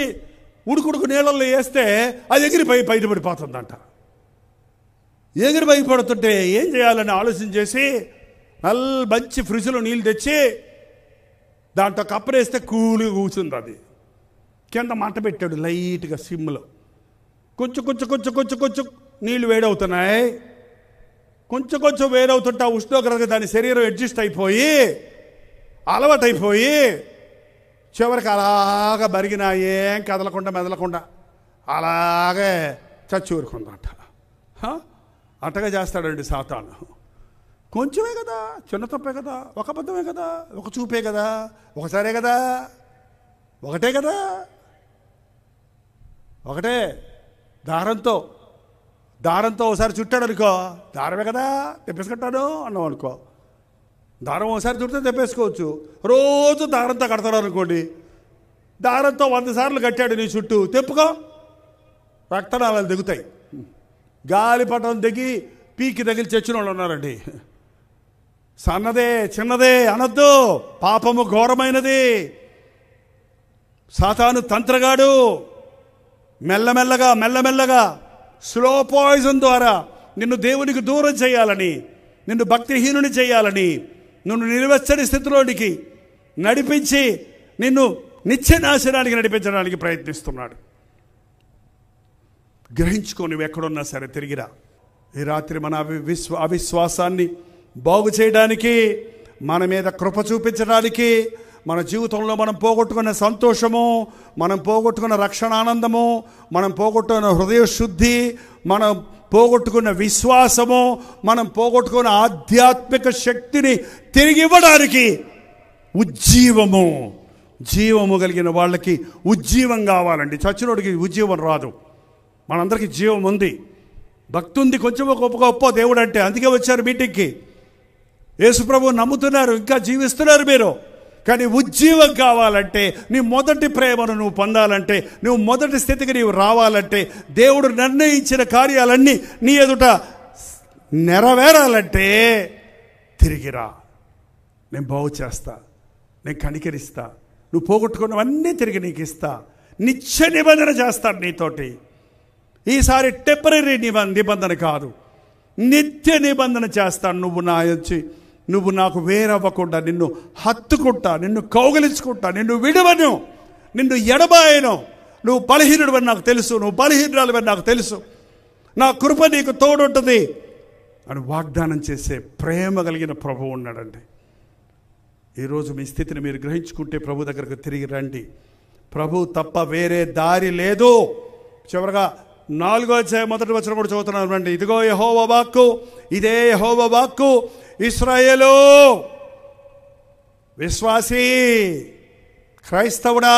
[SPEAKER 2] ఉడుకుడుకు నీళ్ళల్లో వేస్తే అది ఎగిరిపోయి బయటపడిపోతుందంట. ఎగిరిపోయిపడుతుంటే ఏం చేయాలని ఆలోచన చేసి మంచి ఫ్రిడ్జ్లో నీళ్ళు తెచ్చి దాంట్లో కప్పరేస్తే కూలిగా కూర్చుంది. అది కింద మంట పెట్టాడు లైట్గా సిమ్లో. కొంచెం నీళ్ళు వేడవుతున్నాయి. కొంచెం వేడవుతుంటే ఉష్ణోగ్రతగా దాని శరీరం అడ్జస్ట్ అయిపోయి అలవాటైపోయి చివరికి అలాగా మరిగినా ఏం మెదలకుండా అలాగే చచ్చి ఊరుకుందంట. అంటగా చేస్తాడండి సాతాను. కొంచెమే కదా, చిన్న తప్పే కదా, ఒక అబద్ధమే కదా, ఒక చూపే కదా, ఒకసారే కదా, ఒకటే కదా, ఒకటే దారంతో ఒకసారి చుట్టాడు అనుకో, దారమే కదా తెప్పేసుకుంటాను అన్నావు అనుకో. దారం ఒకసారి చుడితే తెప్పేసుకోవచ్చు. రోజు దారంతో కడతాడు అనుకోండి, దారంతో 100 సార్లు కట్టాడు నీ చుట్టూ, తెప్పుకో, రక్తనాళాలు దిగుతాయి. గాలిపటం దిగి పీకి తగిలి చచ్చిన వాళ్ళు ఉన్నారండి. సన్నదే చిన్నదే అనొద్దు, పాపము ఘోరమైనది. సాతాను తంత్రగాడు మెల్లమెల్లగా స్లో పాయిజన్ ద్వారా నిన్ను దేవునికి దూరం చేయాలని, నిన్ను భక్తిహీనుని చేయాలని, నిన్ను నిలువెచ్చని స్థితిలోనికి నడిపించి నిన్ను నిత్యనాశనానికి నడిపించడానికి ప్రయత్నిస్తున్నాడు. గ్రహించుకో, నువ్వు ఎక్కడున్నా సరే తిరిగిరా. ఈ రాత్రి మన అవిశ్వాసాన్ని బాగు చేయడానికి, మన మీద కృప చూపించడానికి, మన జీవితంలో మనం పోగొట్టుకున్న సంతోషము, మనం పోగొట్టుకున్న రక్షణ ఆనందము, మనం పోగొట్టుకున్న హృదయ శుద్ధి, మనం పోగొట్టుకున్న విశ్వాసము, మనం పోగొట్టుకున్న ఆధ్యాత్మిక శక్తిని తిరిగి ఇవ్వడానికి జీవము కలిగిన వాళ్ళకి ఉజ్జీవం కావాలండి. చచ్చినోడికి ఉజ్జీవం రాదు. మనందరికీ జీవం ఉంది, భక్తి ఉంది, కొంచెం గొప్ప దేవుడు అంటే. అందుకే వచ్చారు మీటింగ్కి. యేసుప్రభు నమ్ముతున్నారు, ఇంకా జీవిస్తున్నారు మీరు. కానీ ఉజ్జీవం కావాలంటే, నీ మొదటి ప్రేమను నువ్వు పొందాలంటే, నువ్వు మొదటి స్థితికి నీవు రావాలంటే, దేవుడు నిర్ణయించిన కార్యాలన్నీ నీ ఎదుట నెరవేరాలంటే తిరిగిరా. నేను బాగు చేస్తా, నేను కనికరిస్తా, నువ్వు పోగొట్టుకున్నవన్నీ తిరిగి నీకు ఇస్తా, నిత్య నిబంధన చేస్తాను నీతోటి. ఈసారి టెంపరీ నిబంధన కాదు, నిత్య నిబంధన చేస్తాను. నువ్వు నాకు వేరవ్వకుండా నిన్ను హత్తుకుంటా, నిన్ను కౌగిలించుకుంటా, నిన్ను విడవను, నిన్ను ఎడబాయను. నువ్వు బలహీనుడివని నాకు తెలుసు, నువ్వు బలహీనురాలివని నాకు తెలుసు, నా కృప నీకు తోడుంటుంది అని వాగ్దానం చేసే ప్రేమ కలిగిన ప్రభువు ఉన్నాడండి. ఈరోజు మీ స్థితిని మీరు గ్రహించుకుంటే ప్రభు దగ్గరకు తిరిగి రండి. ప్రభు తప్ప వేరే దారి లేదు. చివరగా 4వ అధ్యాయం 1వ వచనం కూడా చదువుతున్నాను రండి. ఇదిగో యెహోవా వాక్కు, ఇదే యెహోవా వాక్కు, ఇశ్రాయేలు విశ్వాసీ, క్రైస్తవుడా,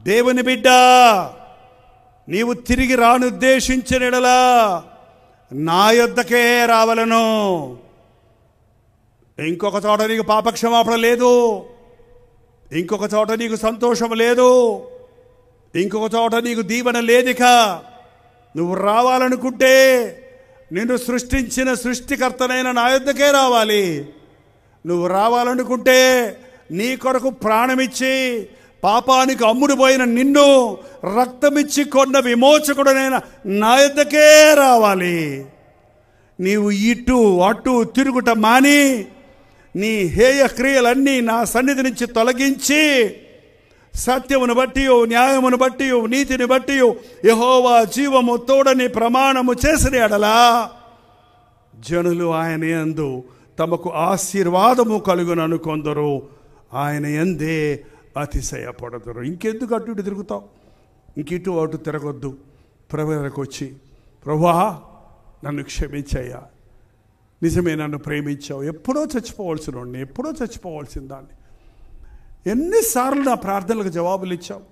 [SPEAKER 2] దేవుని బిడ్డ, నీవు తిరిగి రానుద్దేశించిన యెడల నా యొద్దకే రావలను. ఇంకొక చోట నీకు పాపక్షమాపణ లేదు, ఇంకొక చోట నీకు సంతోషం లేదు, ఇంకొక చోట నీకు దీవెన లేదిక. నువ్వు రావాలనుకుంటే నిన్ను సృష్టించిన సృష్టికర్తనైన నా యొద్దకే రావాలి. నువ్వు రావాలనుకుంటే నీ కొరకు ప్రాణమిచ్చి పాపానికి అమ్ముడుపోయిన నిన్ను రక్తమిచ్చి కొన్న విమోచకుడనైన నా యొద్దకే రావాలి. నీవు ఇటు అటు తిరుగుట మాని నీ హేయ క్రియలన్నీ నా సన్నిధి నుంచి తొలగించి సత్యమును బట్టి, న్యాయమును బట్టి, నీతిని బట్టి యెహోవా జీవము తోడని ప్రమాణము చేసిన ఎడల జనులు ఆయన యందు తమకు ఆశీర్వాదము కలుగునను కొందరు ఆయన యందే అతిశయపడదురు. ఇంకెందుకు అటు ఇటు తిరుగుతావు? ఇంకిటు అటు తిరగొద్దు. ప్రభు దగ్గరకు వచ్చి, ప్రభువా నన్ను క్షమించయ్యా, నిజమే నన్ను ప్రేమించావు, ఎప్పుడో చచ్చిపోవాల్సిన దాన్ని, ఎన్నిసార్లు నా ప్రార్థనలకు జవాబులు ఇచ్చావు,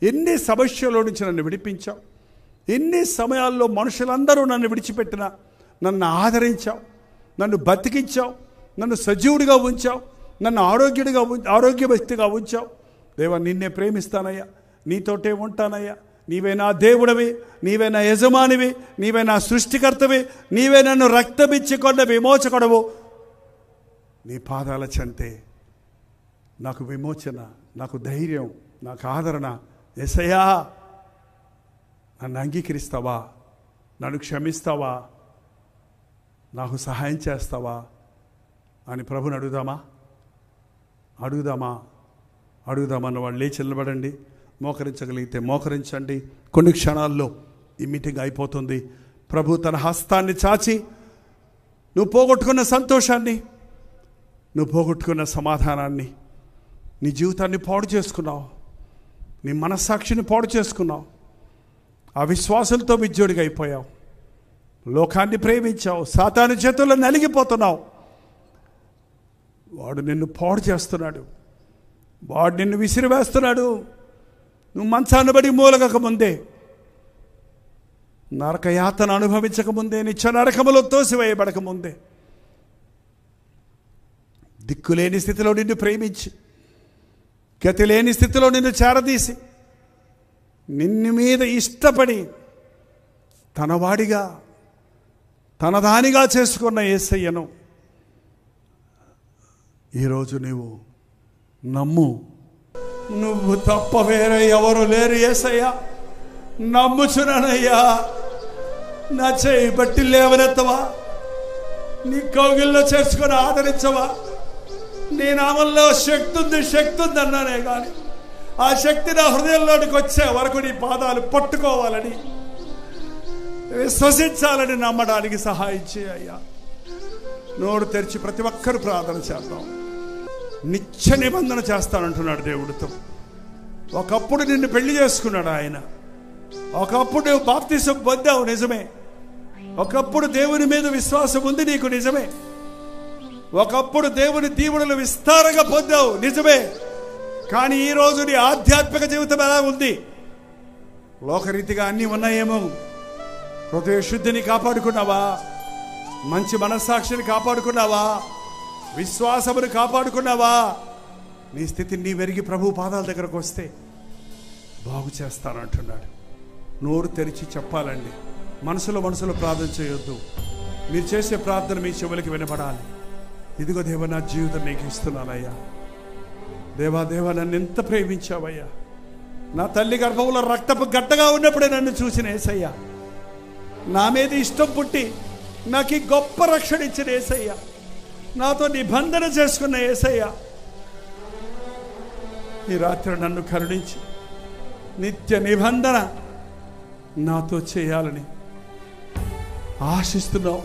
[SPEAKER 2] ఎన్ని సమస్యలో నుంచి నన్ను విడిపించావు, ఎన్ని సమయాల్లో మనుషులందరూ నన్ను విడిచిపెట్టినా నన్ను ఆదరించావు, నన్ను బతికించావు, నన్ను సజీవుడిగా ఉంచావు, నన్ను ఆరోగ్య వ్యక్తిగా ఉంచావు. దేవా, నిన్నే ప్రేమిస్తానయ్యా, నీతోటే ఉంటానయ్యా, నీవే నా దేవుడివి, నీవే నా యజమానివి, నీవే నా సృష్టికర్తవి, నీవే నన్ను రక్తమిచ్చి కొన్న విమోచకుడవు. నీ పాదాల చెంతే నాకు విమోచన, నాకు ధైర్యం, నాకు ఆదరణ. యేసయ్యా, నన్ను అంగీకరిస్తావా? నన్ను క్షమిస్తావా? నాకు సహాయం చేస్తావా అని ప్రభుని అడుగుదామన్న వాళ్ళు లేచి నిలబడండి. మోకరించగలిగితే మోకరించండి. కొన్ని క్షణాల్లో ఈ మీటింగ్ అయిపోతుంది. ప్రభు తన హస్తాన్ని చాచి, నువ్వు పోగొట్టుకున్న సంతోషాన్ని, నువ్వు పోగొట్టుకున్న సమాధానాన్ని, నీ జీవితాన్ని పాడు చేసుకున్నావు, నీ మనస్సాక్షిని పాడు చేసుకున్నావు, అవిశ్వాసులతో విజ్జోడిగా అయిపోయావు, లోకాన్ని ప్రేమించావు, సాతాను చేతుల్లో నలిగిపోతున్నావు. వాడు నిన్ను పాడు చేస్తున్నాడు, వాడు నిన్ను విసిరివేస్తున్నాడు. నువ్వు మంచాన్ని బడి మూలగక ముందే, నరకయాతన అనుభవించకముందే, నిత్య నరకములో తోసివేయబడకముందే, దిక్కులేని స్థితిలో నిన్ను ప్రేమించి గతి లేని స్థితిలో నిన్ను చేరదీసి నిన్ను మీద ఇష్టపడి తనవాడిగా తనదానిగా చేసుకున్న యేసయ్యను ఈరోజు నీవు నమ్ము. నువ్వు తప్ప వేరే ఎవరు లేరు యేసయ్యా, నమ్ముచున్నానయ్యా. నా చేయి బట్టి లేవనెత్తవా, నీ కౌగిల్లో చేసుకొని ఆదరించవా. నీ నామంలో శక్తి ఉంది అన్నానే కానీ ఆ శక్తి నా హృదయంలోనికి వచ్చే వరకు నీ పాదాలు పట్టుకోవాలని, విశ్వసించాలని నమ్మడానికి సహాయం చేయ్యా. నోరు తెరిచి ప్రతి ఒక్కరు ప్రార్థన చేద్దాం. నిత్య నిబంధన చేస్తానంటున్నాడు దేవుడితో. ఒకప్పుడు నిన్ను పెళ్లి చేసుకున్నాడు ఆయన. ఒకప్పుడు నువ్వు బాప్తిసం పొందావు, నిజమే. ఒకప్పుడు దేవుని మీద విశ్వాసం ఉంది నీకు, నిజమే. ఒకప్పుడు దేవుని దీవెనలు విస్తారంగా పొందావు, నిజమే. కానీ ఈరోజు నీ ఆధ్యాత్మిక జీవితం ఎలా ఉంది? లోకరీతిగా అన్నీ ఉన్నాయేమో. హృదయ శుద్ధిని కాపాడుకున్నావా? మంచి మనస్సాక్షిని కాపాడుకున్నావా? విశ్వాసమును కాపాడుకున్నావా? నీ స్థితిని నీ వెరిగి ప్రభు పాదాల దగ్గరకు వస్తే బాగు చేస్తానంటున్నాడు. నోరు తెరిచి చెప్పాలండి. మనసులో ప్రార్థన చేయొద్దు. మీరు చేసే ప్రార్థన మీ చెవులకి వినపడాలి. ఇదిగో దేవా, నా జీవితం నీకు ఇస్తున్నానయ్యా. దేవా నన్ను ఎంత ప్రేమించావయ్యా. నా తల్లి గర్భంలో రక్తపు గడ్డగా ఉన్నప్పుడే నన్ను చూసిన యేసయ్యా. నా మీద ఇష్టం పుట్టి నాకు ఈ గొప్ప రక్షణ ఇచ్చిన యేసయ్యా. నాతో నిబంధన చేసుకున్న యేసయ్యా, ఈ రాత్రి నన్ను కరుణించి నిత్య నిబంధన నాతో చేయాలని ఆశిస్తున్నావు.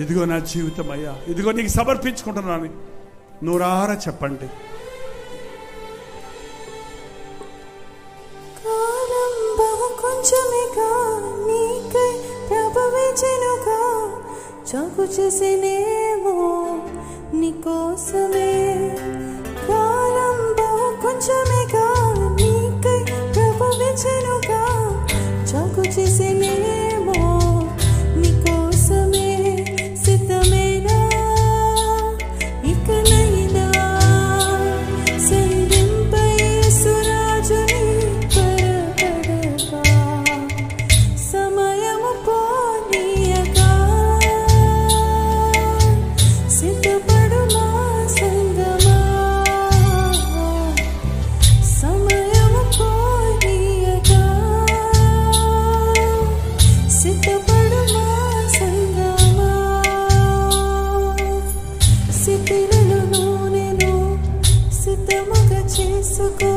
[SPEAKER 2] ఇదిగో నా జీవితం అయ్యా, ఇదిగో నీకు సమర్పించుకుంటున్నాను. నూరారా చెప్పండి.
[SPEAKER 1] కాలం బహు కొంచెమేగా నీకై ప్రభువిచెనుగా, చాకు చేసినేమో నీకోసమే. కాలం బహు కొంచెమేగా నీకై ప్రభువిచెనుగా, చాకు చేసినేమో నీకోసమే. సిద్ధమేనా ఇకనైనా సంధింపై సురాజుని త్వరపడగా, సమయము పోనీయగా సిద్ధపడు మా సంగమా. సమయము పోనీయగా సిద్ధపడు మా సంగమా. సిద్ధిలను నేను సిద్ధముగా చేసుకో,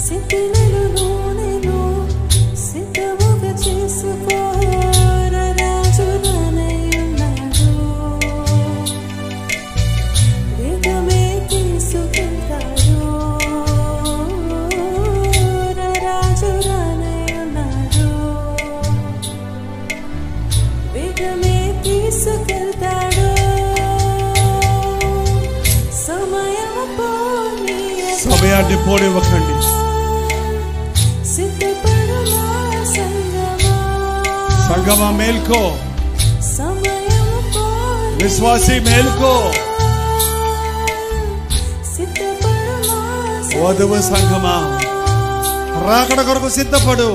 [SPEAKER 1] సిద్ధిలను నేను సిద్ధముగా చేసుకో. రాజు రానయ్యున్నాడు, వేగమే తీసుకెళ్తాడు. రాజు రానయ్యున్నాడు, వేగమే తీసుకెళ్తాడు.
[SPEAKER 2] సమయాన్ని పోనివ్వకండి.
[SPEAKER 1] సిద్ధపడు మా సంగమా.
[SPEAKER 2] సంగమా మేల్కో,
[SPEAKER 1] సమయము పోనీయగా
[SPEAKER 2] విశ్వాసి మేల్కో.
[SPEAKER 1] సిద్ధపడు మా
[SPEAKER 2] వధువు సంగమా, రాకడ కొరకు సిద్ధపడు.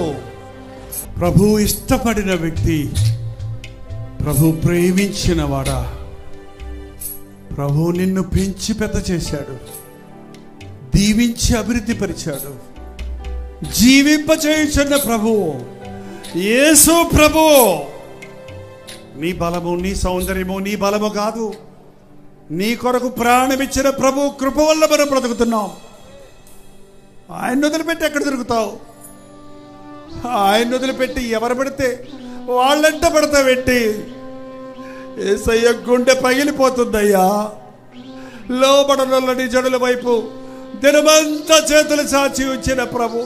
[SPEAKER 2] ప్రభు ఇష్టపడిన వ్యక్తి, ప్రభు ప్రేమించిన వాడా. ప్రభు నిన్ను పెంచి పెద్ద చేశాడు, దీవించి అభివృద్ధి పరిచాడు, జీవింపచేయుచున్న ప్రభు యేసు ప్రభు. నీ బలము నీ సౌందర్యము నీ బలము కాదు, నీ కొరకు ప్రాణమిచ్చిన ప్రభు కృప వల్ల మనం బ్రతుకుతున్నాం. ఆయన వదిలిపెట్టి ఎక్కడ దొరుకుతావు? ఆయన వదిలిపెట్టి ఎవరు పడితే వాళ్ళంట పడతా పెట్టి యేసయ్య గుండె పగిలిపోతుందయ్యా. లోబడనొల్లని జనుల వైపు దినమంతా చేతులు చాచి ఉంచిన ప్రభు,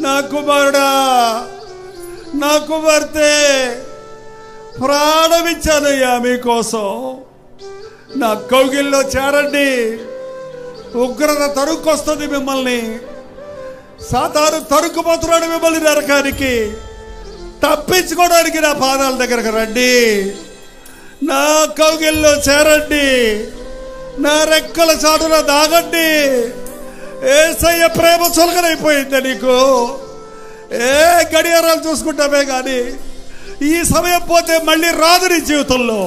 [SPEAKER 2] నా కుమారుడా, నా కుమార్తె, ప్రాణమిచ్చానయ్యా మీకోసం. నా కౌగిల్లో చేరండి. ఉగ్రత తరుక్కొస్తుంది మిమ్మల్ని. సాతాను తరుక్కుపోతున్నాడు మిమ్మల్ని నరకానికి. తప్పించుకోవడానికి నా పాదాల దగ్గరకు రండి. నా కౌగిల్లో చేరండి. నా రెక్కల చాటున దాగండి. యేసయ్య ప్రేమ చులకనైపోయిందా నీకు? ఏ గడియారాలు చూసుకుంటామే కానీ ఈ సమయం పోతే మళ్ళీ రాదు నీ జీవితంలో.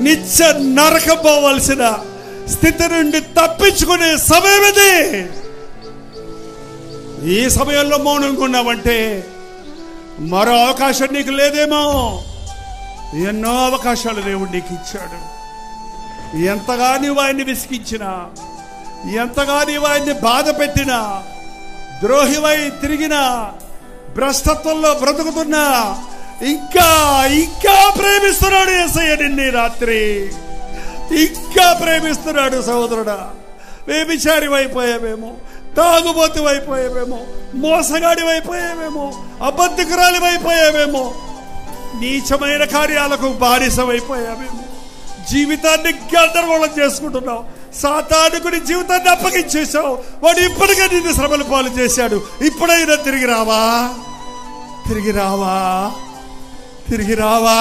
[SPEAKER 2] నిత్య నరకం పోవలసిన స్థితి నుండి తప్పించుకునే సమయం ఇది. ఈ సమయంలో మౌనంగా ఉన్నావంటే మరో అవకాశం నీకు లేదేమో. ఎన్నో అవకాశాలు దేవుడు నీకు ఇచ్చాడు. ఎంతగా నీవు ఆయన్ని విసిగించినా, ఎంతగా నీవు ఆయన్ని బాధ పెట్టినా, ద్రోహివై తిరిగినా, భ్రష్టత్వంలో బ్రతుకుతున్నా, ఇంకా ఇంకా ప్రేమిస్తున్నాడు యేసయ్య నిన్ను. రాత్రి ఇంకా ప్రేమిస్తున్నాడు సహోదరుడా. వ్యభిచారి అయిపోయావేమో, తాగుబోతు అయిపోయావేమో, మోసగాడి అయిపోయావేమో, అబద్ధికురాలి అయిపోయావేమో, నీచమైన కార్యాలకు బానిసమైపోయావేమో, జీవితాన్ని గందరగోళం చేసుకుంటున్నావు. సాతానుకుని జీవితాన్ని అప్పగించేశావు. వాడు ఇప్పటికే నిన్ను శ్రమల పాలు చేశాడు. ఇప్పుడైనా తిరిగి రావా? తిరిగి రావా? తిరిగి రావా?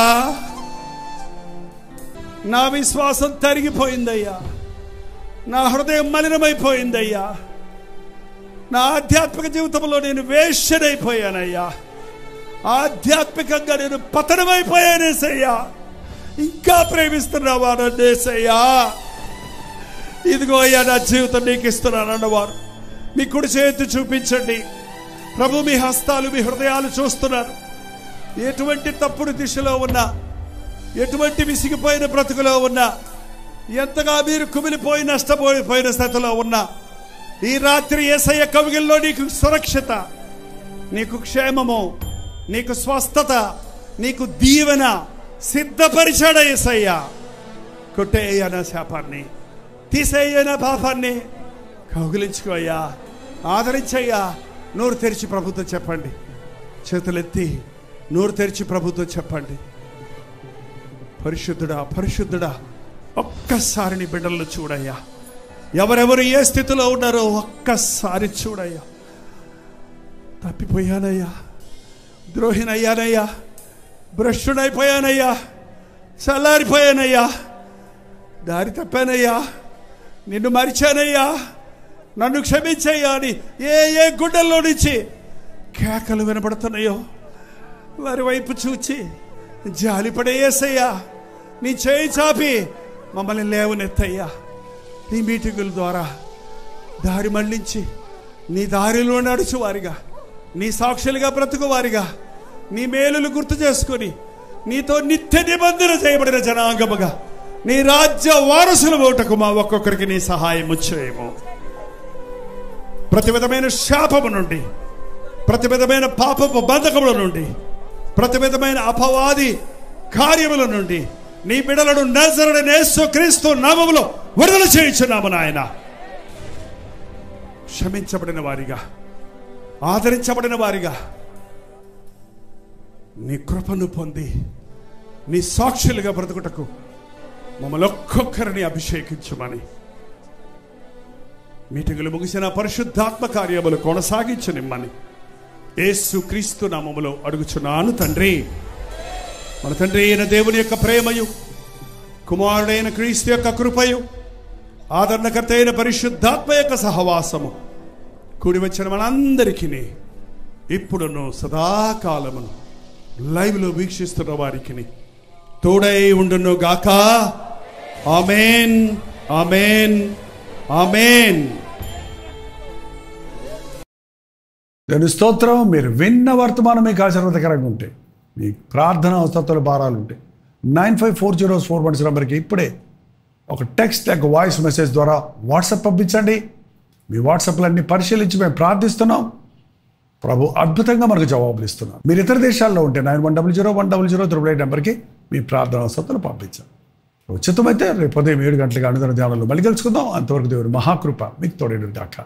[SPEAKER 2] నా విశ్వాసం తరిగిపోయిందయ్యా. నా హృదయం మలినమైపోయిందయ్యా. నా ఆధ్యాత్మిక జీవితంలో నేను వేశ్యనైపోయానయ్యా. ఆధ్యాత్మికంగా నేను పతనమైపోయానేసయ్యా. ఇంకా ప్రేమిస్తున్నావా నన్నేసయ్యా? ఇదిగో అయ్యా నా జీవితం నీకు ఇస్తున్నాను అన్నవారు మీ కుడి చేతి చూపించండి. ప్రభు మీ హస్తాలు, మీ హృదయాలు చూస్తున్నారు. ఎటువంటి తప్పుడు దిశలో ఉన్నా, ఎటువంటి విసిగిపోయిన బ్రతుకులో ఉన్నా, ఎంతగా మీరు కుమిలిపోయి నష్టపోయిన స్థితిలో ఉన్నా, ఈ రాత్రి యేసయ్య కవిగిల్లో నీకు సురక్షిత, నీకు క్షేమము, నీకు స్వస్థత, నీకు దీవెన సిద్ధపరిచాడు యేసయ్య. కొట్టేయ్యా నా శాపాన్ని, తీసేయ్యా నా పాపాన్ని, కౌగిలించుకోయ్యా, ఆదరించయ్యా. నోరు తెరిచి ప్రభుతో చెప్పండి. చేతులెత్తి నోరు తెరిచి ప్రభుతో చెప్పండి. పరిశుద్ధుడా, పరిశుద్ధుడా, ఒక్కసారి నీ బిడ్డలను చూడయ్యా. ఎవరెవరు ఏ స్థితిలో ఉన్నారో ఒక్కసారి చూడయ్యా. తప్పిపోయానయ్యా, ద్రోహినయ్యానయ్యా, భ్రష్టుడైపోయానయ్యా, చల్లారిపోయానయ్యా, దారి తప్పానయ్యా, నిన్ను మరిచానయ్యా, నన్ను క్షమించయ్యా అని ఏ గుడ్డల్లో నుంచి కేకలు వినపడుతున్నాయో వారి వైపు చూచి జాలిపడే యేసయ్యా, నీ చేయి చాపి మమ్మల్ని లేవనెత్తయ్యా. నీ మీటింగుల ద్వారా దారి మళ్లించి నీ దారిలో నడుచువారిగా, నీ సాక్షులుగా బ్రతుకువారిగా, నీ మేలులు గుర్తు చేసుకుని నీతో నిత్య నిబంధన చేయబడిన జనాంగముగా నీ రాజ్య వారసులు ఓటకు మా ఒక్కొక్కరికి నీ సహాయం చేయము. ప్రతి విధమైన శాపము నుండి, ప్రతి విధమైన పాపపు బంధకముల నుండి, ప్రతి విధమైన అపవాది కార్యముల నుండి నీ బిడ్డలను నజరుడైన యేసుక్రీస్తు నామములో విడుదల చేయించున్నాము నాయన. క్షమించబడిన వారిగా, ఆదరించబడిన వారిగా నీ కృపను పొంది నీ సాక్షులుగా బ్రతుకుటకు మమ్మల్ని ఒక్కొక్కరిని అభిషేకించమని, మీటింగులు ముగిసిన పరిశుద్ధాత్మ కార్యములు కొనసాగించనిమ్మని యేసుక్రీస్తు నామములో అడుగుచున్నాను తండ్రి. మన తండ్రి అయిన దేవుని యొక్క ప్రేమయు, కుమారుడైన క్రీస్తు యొక్క కృపయు, ఆదరణకర్త అయిన పరిశుద్ధాత్మ యొక్క సహవాసము కూడి వచ్చిన మనందరికీ ఇప్పుడును సదాకాలమును లైవ్లో వీక్షిస్తున్న వారికి తోడై ఉండును గాక. ఆమేన్, ఆమేన్, ఆమేన్. దాని స్తోత్రం. మీరు విన్న వర్తమానం మీకు ఆశీర్వాదకరంగా ఉంటే, మీ ప్రార్థన అవసరాలు భారాలు ఉంటే 954041 నెంబర్కి ఇప్పుడే ఒక టెక్స్ట్ లేక వాయిస్ మెసేజ్ ద్వారా వాట్సాప్ పంపించండి. మీ వాట్సాప్లన్నీ పరిశీలించి మేము ప్రార్థిస్తున్నాం. ప్రభు అద్భుతంగా మనకు జవాబులు ఇస్తున్నాం. మీరు ఇతర దేశాల్లో ఉంటే 91001008 నెంబర్కి మీ ప్రార్థన అవసరాలు పంపించాం. ఉచితమైతే రేపు ఉదయం 7 గంటలకు అనుదిన ధ్యానంలో మళ్ళీ కలుసుకుందాం. అంతవరకు దేవుని మహాకృప మీకు తోడేడు దాకా.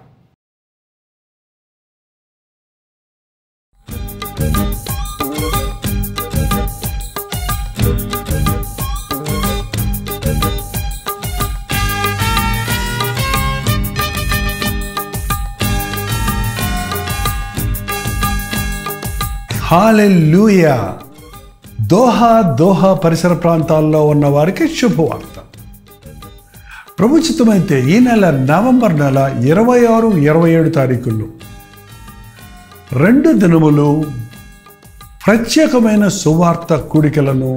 [SPEAKER 2] హల్లెలూయా. దోహా పరిసర ప్రాంతాల్లో ఉన్న వారికి శుభవార్త. ప్రభు చిత్తమైతే ఈ నెల నవంబర్ నెల 26, 27 తారీఖుల్లో 2 దినములు ప్రత్యేకమైన సువార్త కూడికలను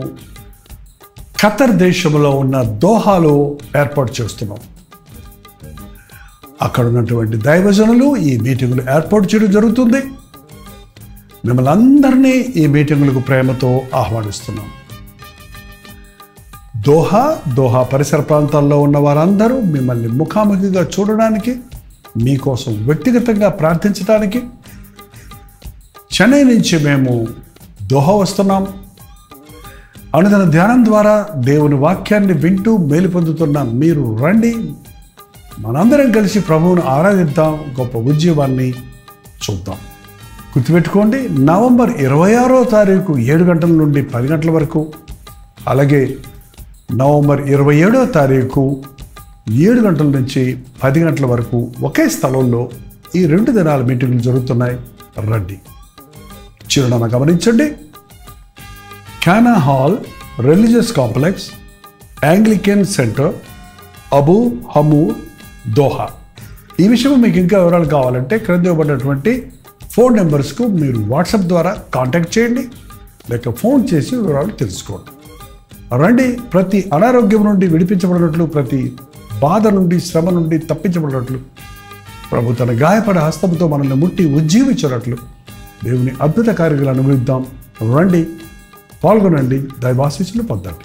[SPEAKER 2] ఖతర్ దేశంలో ఉన్న దోహాలో ఏర్పాటు చేస్తున్నాం. అక్కడ ఉన్నటువంటి దైవజనులు ఈ మీటింగులు ఏర్పాటు చేయడం జరుగుతుంది. మిమ్మల్ని అందరినీ ఈ మీటింగులకు ప్రేమతో ఆహ్వానిస్తున్నాం. దోహా పరిసర ప్రాంతాల్లో ఉన్న వారందరూ మిమ్మల్ని ముఖాముఖిగా చూడడానికి, మీకోసం వ్యక్తిగతంగా ప్రార్థించడానికి చెన్నై నుంచి మేము దోహా వస్తున్నాం. అనుదిన ధ్యానం ద్వారా దేవుని వాక్యాన్ని వింటూ మేలు పొందుతున్న మీరు రండి. మనందరం కలిసి ప్రభువును ఆరాధిద్దాం, గొప్ప ఉద్యమాన్ని చూద్దాం. గుర్తుపెట్టుకోండి, నవంబర్ 26వ తారీఖు 7 గంటల నుండి 10 గంటల వరకు, అలాగే నవంబర్ 27వ తారీఖు 7 గంటల నుంచి 10 గంటల వరకు ఒకే స్థలంలో ఈ 2 దినాల మీటింగులు జరుగుతున్నాయి. రండి. చిరునామా గమనించండి. Cana Hall, religious complex, Anglican centre, Abu Hamour, Doha. ఈ విషయం మీకు ఇంకా వివరాలు కావాలంటే క్రింద ఇవ్వబడినటువంటి ఫోన్ నెంబర్స్కు మీరు వాట్సాప్ ద్వారా కాంటాక్ట్ చేయండి, లేక ఫోన్ చేసి వివరాలు తెలుసుకోండి. రండి. ప్రతి అనారోగ్యం నుండి విడిపించబడినట్లు, ప్రతి బాధ నుండి, శ్రమ నుండి తప్పించబడినట్లు, ప్రభు తన గాయపడ హస్తంతో మనల్ని ముట్టి ఉజ్జీవించినట్లు దేవుని అద్భుత కార్యాలు అనుభవిద్దాం. రండి, పాల్గొనండి, దైవాశీస్సులు పొందండి.